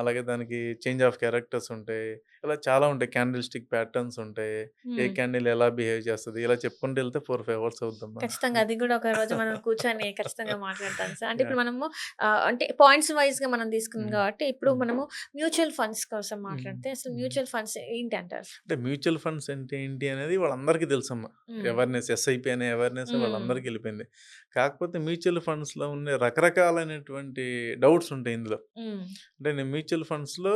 Speaker 2: అలాగే దానికి చేంజ్ ఆఫ్ క్యారెక్టర్స్ ఉంటాయి. ఇలా చాలా ఉంటాయి. క్యాండిల్ స్టిక్ ప్యాటర్న్స్ ఉంటాయి. ఏ
Speaker 1: హ్మ్.
Speaker 2: క్యాండిల్ ఎలా బిహేవ్ చేస్తది. ఇలా చెప్పుకుంటూ ఎళ్తే 4, 5 అవర్స్ అవుద్దమ్మా.
Speaker 1: ఖచ్చితంగా. అది గూడా ఒక రోజు మనం కూర్చొని ఖచ్చితంగా మాట్లాడతాను సార్. అంటే ఇప్పుడు
Speaker 2: యాహ్!
Speaker 1: మనము అంటే పాయింట్స్ వైస్‌గా మనం తీసుకున్నాం
Speaker 2: హ్మ్.
Speaker 1: గాబట్టి, ఇప్పుడు
Speaker 2: హ్మ్.
Speaker 1: మనము మ్యూచువల్ ఫండ్స్ కోసం
Speaker 2: హ్మ్.
Speaker 1: మాట్లాడితే అసలు
Speaker 2: హ్మ్.
Speaker 1: మ్యూచువల్ ఫండ్స్ ఏంటంటారు?
Speaker 2: అంటే మ్యూచువల్ ఫండ్స్ అంటే ఏంటి అనేది వాళ్ళందరికీ తెలుసమ్మా.
Speaker 1: హ్మ్.
Speaker 2: ఎస్ఐపి అనే అవేర్‌నెస్
Speaker 1: హ్మ్.
Speaker 2: వాళ్ళందరికీ ఎళ్ళిపోయింది. కాకపోతే మ్యూచువల్ ఫండ్స్‌లో ఉండే రకరకాలైనటువంటి డౌట్స్ ఉంటాయి ఇందులో.
Speaker 1: హ్మ్.
Speaker 2: అంటే నేను మ్యూచువల్ ఫండ్స్‌లో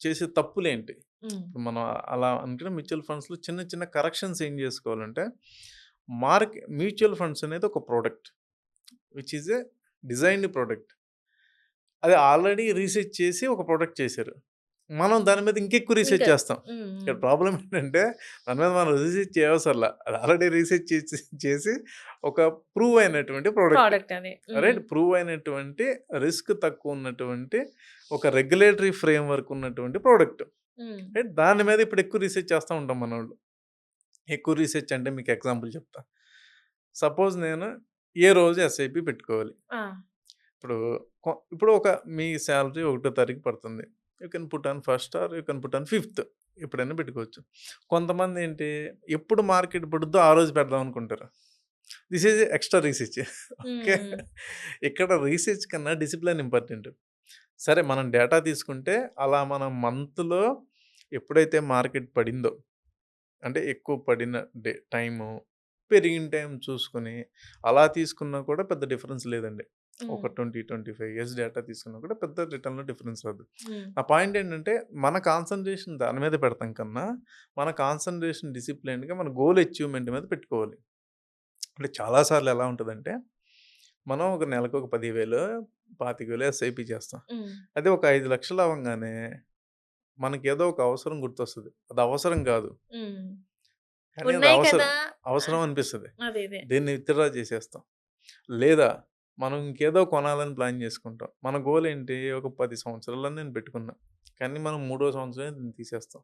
Speaker 2: చేసే తప్పులేంటి?
Speaker 1: హ్మ్.
Speaker 2: ఇప్పుడు మనం అలా అనుకుని మ్యూచువల్ ఫండ్స్‌లో చిన్న చిన్న కరెక్షన్స్ ఏం చేసుకోవాలంటే, మ్యూచువల్ ఫండ్స్ అనేది ఒక product. Which is a designed product. అది ఆల్రెడీ రీసెర్చ్ చేసి ఒక ప్రొడక్ట్ చేశారు. మనం దాని మీద ఇంకెక్కువ రీసెర్చ్
Speaker 1: ఇంకా
Speaker 2: చేస్తాం.
Speaker 1: హ్మ్.
Speaker 2: ఇక్కడ
Speaker 1: హ్మ్.
Speaker 2: ప్రాబ్లమ్ ఏంటంటే దాని మీద మనం రీసెర్చ్ చేయవసరలా. అది ఆల్రెడీ రీసెర్చ్ చేసి ఒక ప్రూవ్ అయినటువంటి ప్రొడక్ట్.
Speaker 1: ప్రొడక్ట్ అది. హ్మ్.
Speaker 2: రైట్? ప్రూవ్ అయినటువంటి రిస్క్ తక్కువ ఉన్నటువంటి ఒక రెగ్యులేటరీ ఫ్రేమ్‌వర్క్ ఉన్నటువంటి ప్రొడక్ట్.
Speaker 1: హ్మ్.
Speaker 2: రైట్? దాని మీద ఇప్పుడు ఎక్కువ రీసెర్చ్ చేస్తా ఉంటాం మనోళ్ళు. ఎక్కువ రీసెర్చ్ అంటే మీకు ఎగ్జాంపుల్ చెప్తా. సపోజ్ నేను ఏ రోజు ఎస్ఐపి పెట్టుకోవాలి.
Speaker 1: ఆ!
Speaker 2: ఇప్పుడు ఇప్పుడు మీ సాలరీ ఒకటో తారీఖు పడుతుంది. You can put on first or you can put on fifth ఎప్పుడైనా పెట్టుకోవచ్చు. కొంతమంది ఏంటి ఎప్పుడు మార్కెట్ పడుద్దో ఆ రోజు పెడదాం అనుకుంటారు. This is extra research.
Speaker 1: హ్మ్.
Speaker 2: ఓకే.
Speaker 1: హ్మ్.
Speaker 2: ఇక్కడ రీసెర్చ్ కన్నా డిసిప్లిన్ ఇంపార్టెంట్. సరే మనం డేటా తీసుకుంటే అలా మనం మంత్‌లో ఎప్పుడైతే మార్కెట్ పడిందో అంటే ఎక్కువ పడిన టైము, పెరిగిన టైం చూసుకొని అలా తీసుకున్నా కూడా పెద్ద డిఫరెన్స్ లేదండి. ఒక
Speaker 1: హ్మ్.
Speaker 2: 20, 25 ఇయర్స్ డేటా తీసుకున్నా కూడా పెద్ద రిటర్న్‌లో డిఫరెన్స్ రాదు.
Speaker 1: హ్మ్.
Speaker 2: నా పాయింట్ ఏంటంటే, మన కాన్సంట్రేషన్ దాని మీద పెడతాం కన్నా, మన కాన్సంట్రేషన్ డిసిప్లిన్డ్‌గా మన గోల్ అచీవ్‌మెంట్ మీద పెట్టుకోవాలి. అంటే చాలా సార్లు ఎలా ఉంటదంటే, మనం ఒక నెలకు ఒక 10,000, 25,000 ఎస్ఐపి చేస్తాం.
Speaker 1: హ్మ్.
Speaker 2: అదే ఒక 5,00,000 అవ్వంగానే మనకేదో ఒక అవసరం గుర్తొస్తది. అది అవసరం గాదు.
Speaker 1: హ్మ్.
Speaker 2: కానీ అది
Speaker 1: ఉన్నాయి
Speaker 2: అవసరం.
Speaker 1: కదా!
Speaker 2: అవసరం అనిపిస్తది.
Speaker 1: అదే.
Speaker 2: దీన్ని విత్‌డ్రా చేసేస్తాం. లేదా మనం ఇంకేదో కొనాలని ప్లాన్ చేసుకుంటాం. మన గోల్ ఏంటి? ఒక 10 సంవత్సరాలని నేను పెట్టుకున్నా. కానీ మనం మూడో సంవత్సరమే దీన్ని తీసేస్తాం.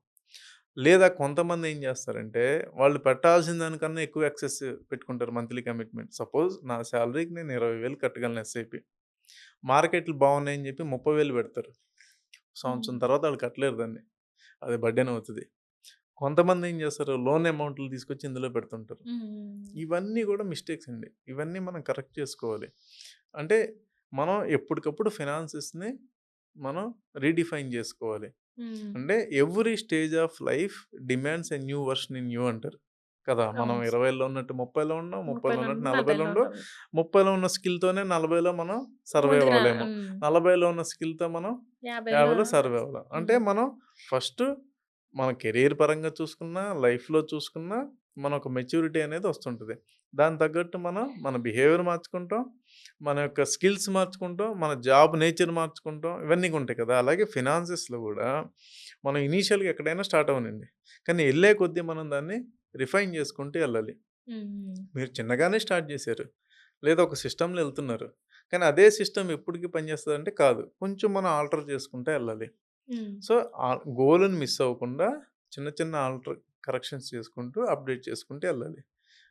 Speaker 2: లేదా కొంతమంది ఏం చేస్తారంటే, వాళ్ళు పెట్టాల్సిన దానికన్నా ఎక్కువ ఎక్సెస్ పెట్టుకుంటారు మంత్లీ కమిట్మెంట్. సపోజ్ నా సాలరీకి నేను 20,000 కట్టగలను ఎస్ఐపి. మార్కెట్లు బాగున్నాయని చెప్పి 30,000 పెడతారు.
Speaker 1: హ్మ్.
Speaker 2: సంవత్సరం తర్వాత ఆళ్ళు కట్టలేరు దాన్ని. అది బర్డెన్ అవుతది. కొంతమంది ఏం చేస్తారు? లోన్ అమౌంట్‌లు తీసుకొచ్చి ఇందులో పెడుతుంటారు.
Speaker 1: హ్మ్.
Speaker 2: ఇవన్నీ గూడా మిస్టేక్స్ అండి. ఇవన్నీ మనం కరెక్ట్ చేసుకోవాలి. అంటే మనం ఎప్పటికప్పుడు ఫినాన్సెస్‌ని మనం రీడిఫైన్ జేసుకోవాలి.
Speaker 1: హ్మ్.
Speaker 2: అంటే every stage of life demands a new version in you అంటారు కదా! మనం
Speaker 1: అవును.
Speaker 2: 20లో ఉన్నట్టు 30లో ఉండం, 30లో
Speaker 1: 30లో
Speaker 2: ఉన్నట్టు
Speaker 1: నుండి
Speaker 2: 40లో
Speaker 1: 40లో
Speaker 2: ఉండం,
Speaker 1: ఉంటాం.
Speaker 2: 30లో ఉన్న స్కిల్‌తోనే 40లో మనం సర్వైవ్
Speaker 1: ముందుకు
Speaker 2: అవ్వలేము.
Speaker 1: హ్మ్.
Speaker 2: 40లో ఉన్న స్కిల్‌తో మనం
Speaker 1: 50లో
Speaker 2: 50లో సర్వైవ్ అవ్వలేం. అంటే
Speaker 1: హ్మ్.
Speaker 2: మనం ఫస్ట్ మన కెరియర్ పరంగా చూసుకున్నా, లైఫ్‌లో చూసుకున్నా, మన ఒక మెచ్యూరిటీ అనేది వస్తుంటది. దానికి తగ్గట్టు మనం మన బిహేవియర్ మార్చుకుంటాం. మన యొక్క స్కిల్స్ మార్చుకుంటాం. మన జాబ్ నేచర్ మార్చుకుంటాం. ఇవన్నీ ఉంటాయి కదా! అలాగే ఫినాన్సెస్‌లో గూడా మనం ఇనీషియల్‌గా ఎక్కడైనా స్టార్ట్ అవ్వనండి. కానీ ఎళ్ళే కొద్దీ మనం దాన్ని రిఫైన్ చేసుకుంటూ ఎళ్ళాలి.
Speaker 1: హ్మ్.
Speaker 2: మీరు చిన్నగానే స్టార్ట్ చేశారు. లేదా ఒక సిస్టమ్‌లో ఎళ్తున్నారు. కానీ అదే సిస్టమ్ ఎప్పటికి పనిచేస్తదంటే కాదు. కొంచెం మనం ఆల్టర్ చేసుకుంటా ఎళ్ళాలి.
Speaker 1: హ్మ్.
Speaker 2: సో, గోల్‌ని మిస్ అవ్వకుండా చిన్న చిన్న కరెక్షన్స్ చేసుకుంటూ అప్‌డేట్ చేసుకుంటూ ఎళ్ళాలి.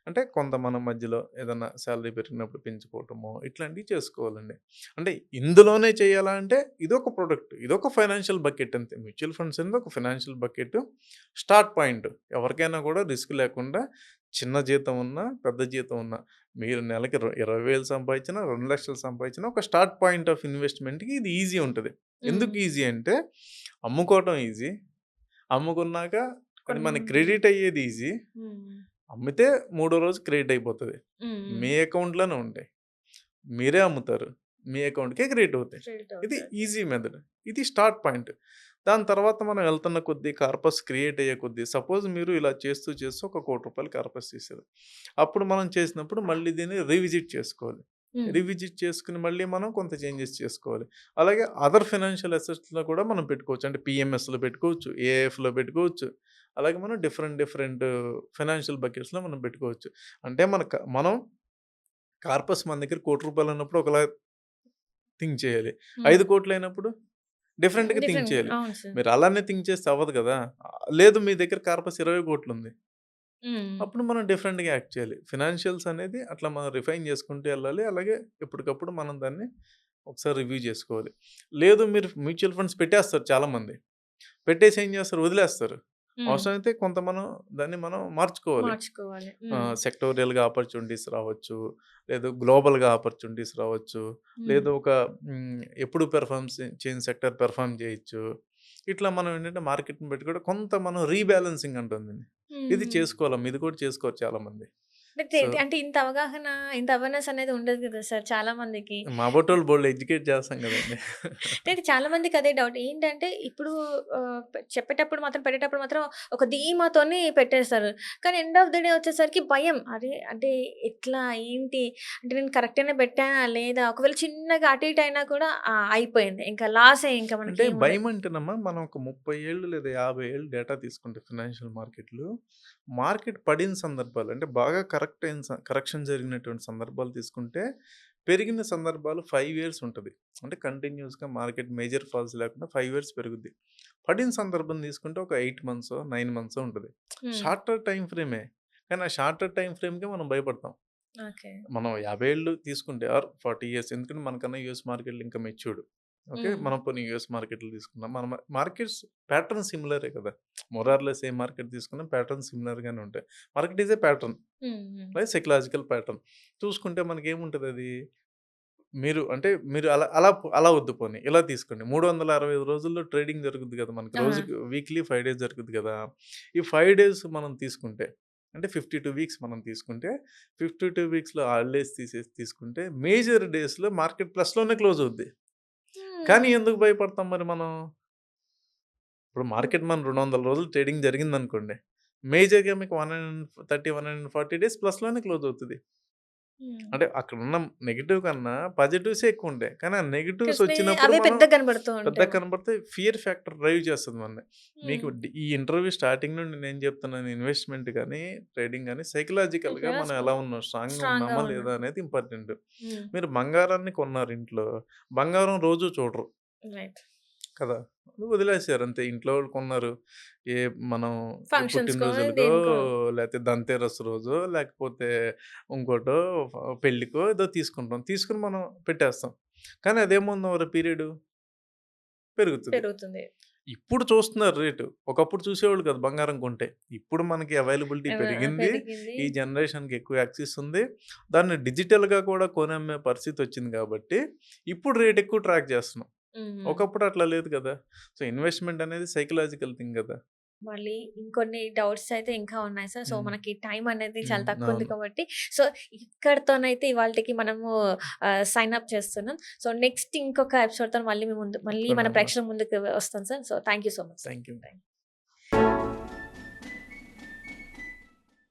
Speaker 2: అంటే కొంత మనం మధ్యలో ఏదన్నా సాలరీ పెరిగినప్పుడు పెంచుకోవటమో ఇట్లాంటివి చేసుకోవాలండి. అంటే ఇందులోనే చేయాలా అంటే ఇదొక ప్రొడక్ట్. ఇదొక ఫైనాన్షియల్ బకెట్ అంతే. మ్యూచువల్ ఫండ్స్ అనేది ఒక ఫైనాన్షియల్ బకెట్. Start point. ఎవరికైనా కూడా రిస్క్ లేకుండా చిన్న జీతం ఉన్నా, పెద్ద జీతం ఉన్నా మీరు నెలకి 20,000 సంపాదించినా, 2,00,000 సంపాదించినా ఒక స్టార్ట్ పాయింట్ ఆఫ్ ఇన్వెస్ట్‌మెంట్‌కి ఇది ఈజీ ఉంటది. ఎందుకు
Speaker 1: హ్మ్.
Speaker 2: ఈజీ అంటే అమ్ముకోవటం ఈజీ. అమ్ముకున్నాక అది మనకి
Speaker 1: కొన్ని
Speaker 2: క్రెడిట్ అయ్యేది ఈజీ.
Speaker 1: హ్మ్.
Speaker 2: అమ్మితే మూడో రోజు క్రెడిట్ అయిపోతది.
Speaker 1: హ్మ్.
Speaker 2: మీ అకౌంట్‌లోనే ఉంటాయి. మీరే అమ్ముతారు. మీ అకౌంట్‌కే క్రెడిట్ అవుతాయి.
Speaker 1: క్రెడిట్
Speaker 2: ఇది
Speaker 1: అవుతది.
Speaker 2: Easy method. ఇది స్టార్ట్ పాయింట్. దాని తర్వాత మనం వెళ్తున్న కొద్దీ కార్పస్ క్రియేట్ అయ్యే కొద్దీ సపోజ్ మీరు ఇలా చేస్తూ చేస్తూ ఒక రూ. 1,00,00,000 కార్పస్ తీశారు. అప్పుడు మనం చేసినప్పుడు మళ్ళీ దీన్ని రివిజిట్ చేసుకోవాలి.
Speaker 1: హ్మ్.
Speaker 2: రివిజిట్ చేసుకొని మళ్ళీ మనం కొంత చేంజెస్ చేసుకోవాలి. అలాగే అదర్ ఫైనాన్షియల్ అసెట్స్‌లో కూడా మనం పెట్టుకోవచ్చు. అంటే పీఎంఎస్‌లో పెట్టుకోవచ్చు. ఏఎఫ్‌లో పెట్టుకోవచ్చు. అలాగే మనం డిఫరెంట్ డిఫరెంట్ ఫైనాన్షియల్ బకెట్స్‌లో మనం పెట్టుకోవచ్చు. అంటే మనం కార్పస్ మన దగ్గర రూ. 1,00,00,000 ఉన్నప్పుడు ఒకలా థింక్ చేయాలి.
Speaker 1: హ్మ్.
Speaker 2: 5,00,00,000 అయినప్పుడు డిఫరెంట్‌గా థింక్
Speaker 1: డిఫరెంట్
Speaker 2: చేయాలి.
Speaker 1: అవును సార్.
Speaker 2: మీరు అలానే థింక్ చేస్తే అవ్వదు గదా! లేదు మీ దగ్గర కార్పస్ 20,00,00,000 ఉంది.
Speaker 1: హ్మ్.
Speaker 2: అప్పుడు మనం డిఫరెంట్‌గా యాక్ట్ చేయాలి. ఫినాన్షియల్స్ అనేది అట్లా మనం రిఫైన్ చేసుకుంటూ ఎళ్ళాలి. అలాగే ఎప్పటికప్పుడు మనం దాన్ని ఒకసారి రివ్యూ జేసుకోవాలి. లేదు మీరు మ్యూచువల్ ఫండ్స్ పెట్టేస్తారు చాలామంది. పెట్టేసి ఏం చేస్తారు వదిలేస్తారు.
Speaker 1: హ్మ్.
Speaker 2: అవసరమైతే కొంత దాన్ని మనం మార్చుకోవాలి.
Speaker 1: మార్చుకోవాలి. హ్మ్.
Speaker 2: సెక్టోరియల్‌గా ఆపర్చునిటీస్ రావచ్చు. లేదు గ్లోబల్‌గా ఆపర్చునిటీస్ రావచ్చు.
Speaker 1: హ్మ్.
Speaker 2: లేదు ఒక ఎప్పుడు చేయని సెక్టార్ పెర్ఫార్మ్ చేయొచ్చు. ఇట్లా మనం ఏంటంటే మార్కెట్‌ని బట్టి కూడా కొంత మనం రీబాలన్సింగ్ అంటాం దీన్ని. ఇది
Speaker 1: హుహు.
Speaker 2: చేసుకోవాలమ్మ. ఇది కూడా చేసుకోరు చాలామంది.
Speaker 1: అంటే
Speaker 2: సో,
Speaker 1: అంటే ఇంత అవగాహన, ఇంత అవేర్‌నెస్ అనేది ఉండదు కదా సార్ చాలా మందికి.
Speaker 2: మా బోటోళ్ళు బోలెడు ఎడ్యుకేట్ చేస్తాం గదండీ!
Speaker 1: అంటే చాలా మందికి అదే డౌట్. ఏంటంటే ఇప్పుడు చెప్పేటప్పుడు మాత్రం, పెట్టేటప్పుడు మాత్రం ఒక ధీమాతోని పెట్టేస్తారు. కానీ ఎండ్ ఆఫ్ ది డే వచ్చేసరికి భయం. అరే! అంటే ఎట్లా? ఏంటి? అంటే నేను కరెక్ట్‌గానే పెట్టానా? లేదా? ఒకవేళ చిన్నగా అటు ఇటు అయినా కూడా అయిపోయింది. ఇంకా లాసే ఇంకా
Speaker 2: అంటే
Speaker 1: మనకేం ఉండదు.
Speaker 2: భయమంటేనమ్మా మనం ఒక 30 ఏళ్ళు లేదా 50 ఏళ్ళు డేటా తీసుకుంటే ఫినాన్షియల్ మార్కెట్‌లో, మార్కెట్ పడిన సందర్భాలు అంటే బాగా కరెక్షన్ జరిగినటువంటి సందర్భాలు తీసుకుంటే, పెరిగిన సందర్భాలు 5 ఇయర్స్ ఉంటది. అంటే కంటిన్యూయస్‌గా మార్కెట్ మేజర్ ఫాల్స్ లేకుండా 5 ఇయర్స్ పెరుగుద్ది. పడిన సందర్భం తీసుకుంటే ఒక 8 మంత్సో, 9 మంత్సో ఉంటది.
Speaker 1: హ్మ్.
Speaker 2: షార్టర్ టైమ్ ఫ్రేమే. కానీ ఆ షార్టర్ టైమ్ ఫ్రేమ్‌కే మనం భయపడతాం.
Speaker 1: ఓకే.
Speaker 2: మనం 50 ఏళ్ళు తీసుకుంటే ఆర్ 40 ఇయర్స్ ఎందుకంటే మనకన్నా యూఎస్ మార్కెట్‌లు ఇంకా మెచ్యూర్డ్. ఓకే.
Speaker 1: హ్మ్.
Speaker 2: మనం పోనీ యూఎస్ మార్కెట్‌లు తీసుకున్నాం. మన మార్కెట్స్ ప్యాటర్న్ సిమిలరే కదా! More or less A market తీసుకున్నా ప్యాటర్న్ సిమిలర్‌గానే ఉంటాయి. Market is a pattern.
Speaker 1: హ్మ్. హ్మ్.
Speaker 2: Psychological pattern. చూసుకుంటే మనకేముంటదది? మీరు అలా అలా అలా వద్దు పోనీ. ఇలా తీసుకోండి. 365 రోజుల్లో ట్రేడింగ్ జరుగుద్ది కదా! మనకి
Speaker 1: ఆ!
Speaker 2: రోజుకి వీక్లీ 5 డేస్ జరుగుద్ది కదా! ఈ 5 డేస్ మనం తీసుకుంటే అంటే 52 వీక్స్ మనం తీసుకుంటే 52 వీక్స్‌లో హాలిడేస్ తీసేసి తీసుకుంటే మేజర్ డేస్‌లో మార్కెట్ ప్లస్‌లోనే క్లోజ్ అవుద్ది. కానీ
Speaker 1: హ్మ్.
Speaker 2: ఎందుకు భయపడతాం మరి మనం? ఇప్పుడు
Speaker 1: హ్మ్.
Speaker 2: మార్కెట్ మనం 200 రోజులు ట్రేడింగ్ జరిగిందనుకోండి. మేజర్‌గా మీకు 130, 140 డేస్ ప్లస్‌లోనే క్లోజ్ అవుతది.
Speaker 1: హ్మ్.
Speaker 2: అంటే అక్కడున్న నెగెటివ్ కన్నా పాజిటివ్సే ఎక్కువుంటాయి. కానీ ఆ నెగెటివ్స్
Speaker 1: కస్మే
Speaker 2: వచ్చినప్పుడు
Speaker 1: అవే
Speaker 2: మనం
Speaker 1: పెద్దగా కనబడుతూ
Speaker 2: పెద్దగా
Speaker 1: ఉంటాయి మనకి.
Speaker 2: కనపడితే ఫియర్ ఫ్యాక్టర్ డ్రైవ్ చేస్తది మనల్ని. మీకు
Speaker 1: హ్మ్.
Speaker 2: ఈ ఇంటర్వ్యూ స్టార్టింగ్ నుండి నేను చెప్తున్నాను ఇన్వెస్ట్‌మెంట్ గాని, ట్రేడింగ్ గాని సైకలాజికల్‌గా మనం ఎలా ఉన్నాం, స్ట్రాంగ్‌గా
Speaker 1: స్ట్రాంగ్‌గా
Speaker 2: ఉన్నామా
Speaker 1: ఉన్నాం.
Speaker 2: లేదా అనేది ఇంపార్టెంట్.
Speaker 1: హ్మ్.
Speaker 2: మీరు బంగారాన్ని కొన్నారు ఇంట్లో. బంగారం రోజు చూడరు
Speaker 1: రైట్.
Speaker 2: కదా! వదిలేసారు అంతే. ఇంట్లో వాళ్ళు కొన్నారు. ఏ మనం ఏ
Speaker 1: ఫంక్షన్స్‌కో
Speaker 2: పుట్టినరోజులకో,
Speaker 1: దేనికో.
Speaker 2: లేతే ధనతెరస్ రోజో, లేకపోతే ఇంకోటో పెళ్ళికో ఏదో తీసుకుంటాం. తీసుకొని మనం పెట్టేస్తాం. కానీ అదే 3 పీరియడు పెరుగుతది.
Speaker 1: పెరుగుతుంది.
Speaker 2: ఇప్పుడు చూస్తున్నారు రేటు. ఒకప్పుడు చూసేవాళ్ళు కాదు బంగారం కొంటే. ఇప్పుడు మనకి అవైలబిలిటీ పెరిగింది.
Speaker 1: పెరిగింది.
Speaker 2: ఈ జనరేషన్‌కి ఎక్కువ యాక్సెస్ ఉంది. దాన్ని డిజిటల్‌గా కూడా కొనమ్మే పరిస్థితొచ్చింది కాబట్టి, ఇప్పుడు రేట్ ఎక్కువ ట్రాక్ చేస్తున్నాం.
Speaker 1: హ్మ్.
Speaker 2: ఒకప్పుడు అట్లా లేదు కదా! సో, ఇన్వెస్ట్‌మెంట్ అనేది సైకలాజికల్ థింగ్ కదా!
Speaker 1: మళ్ళీ ఇంకొన్ని డౌట్స్ అయితే ఇంకా ఉన్నాయి సార్. సో,
Speaker 2: హ్మ్.
Speaker 1: మనకి టైం అనేది
Speaker 2: హ్మ్.
Speaker 1: చాలా తక్కువుంది
Speaker 2: అవును.
Speaker 1: కాబట్టి, సో, ఇక్కడితోనైతే ఇవాల్టికి మనము సైన్ అప్ చేస్తున్నాం. సో, నెక్స్ట్ ఇంకొక ఎపిసోడ్‌తో మళ్ళీ మీ ముందు మళ్ళీ
Speaker 2: తప్పకుండా
Speaker 1: మన
Speaker 2: అమ్మా.
Speaker 1: ప్రేక్షకుల ముందుకు వస్తాం sir. So, thank you so much sir.
Speaker 2: Thank you.
Speaker 1: Thank you.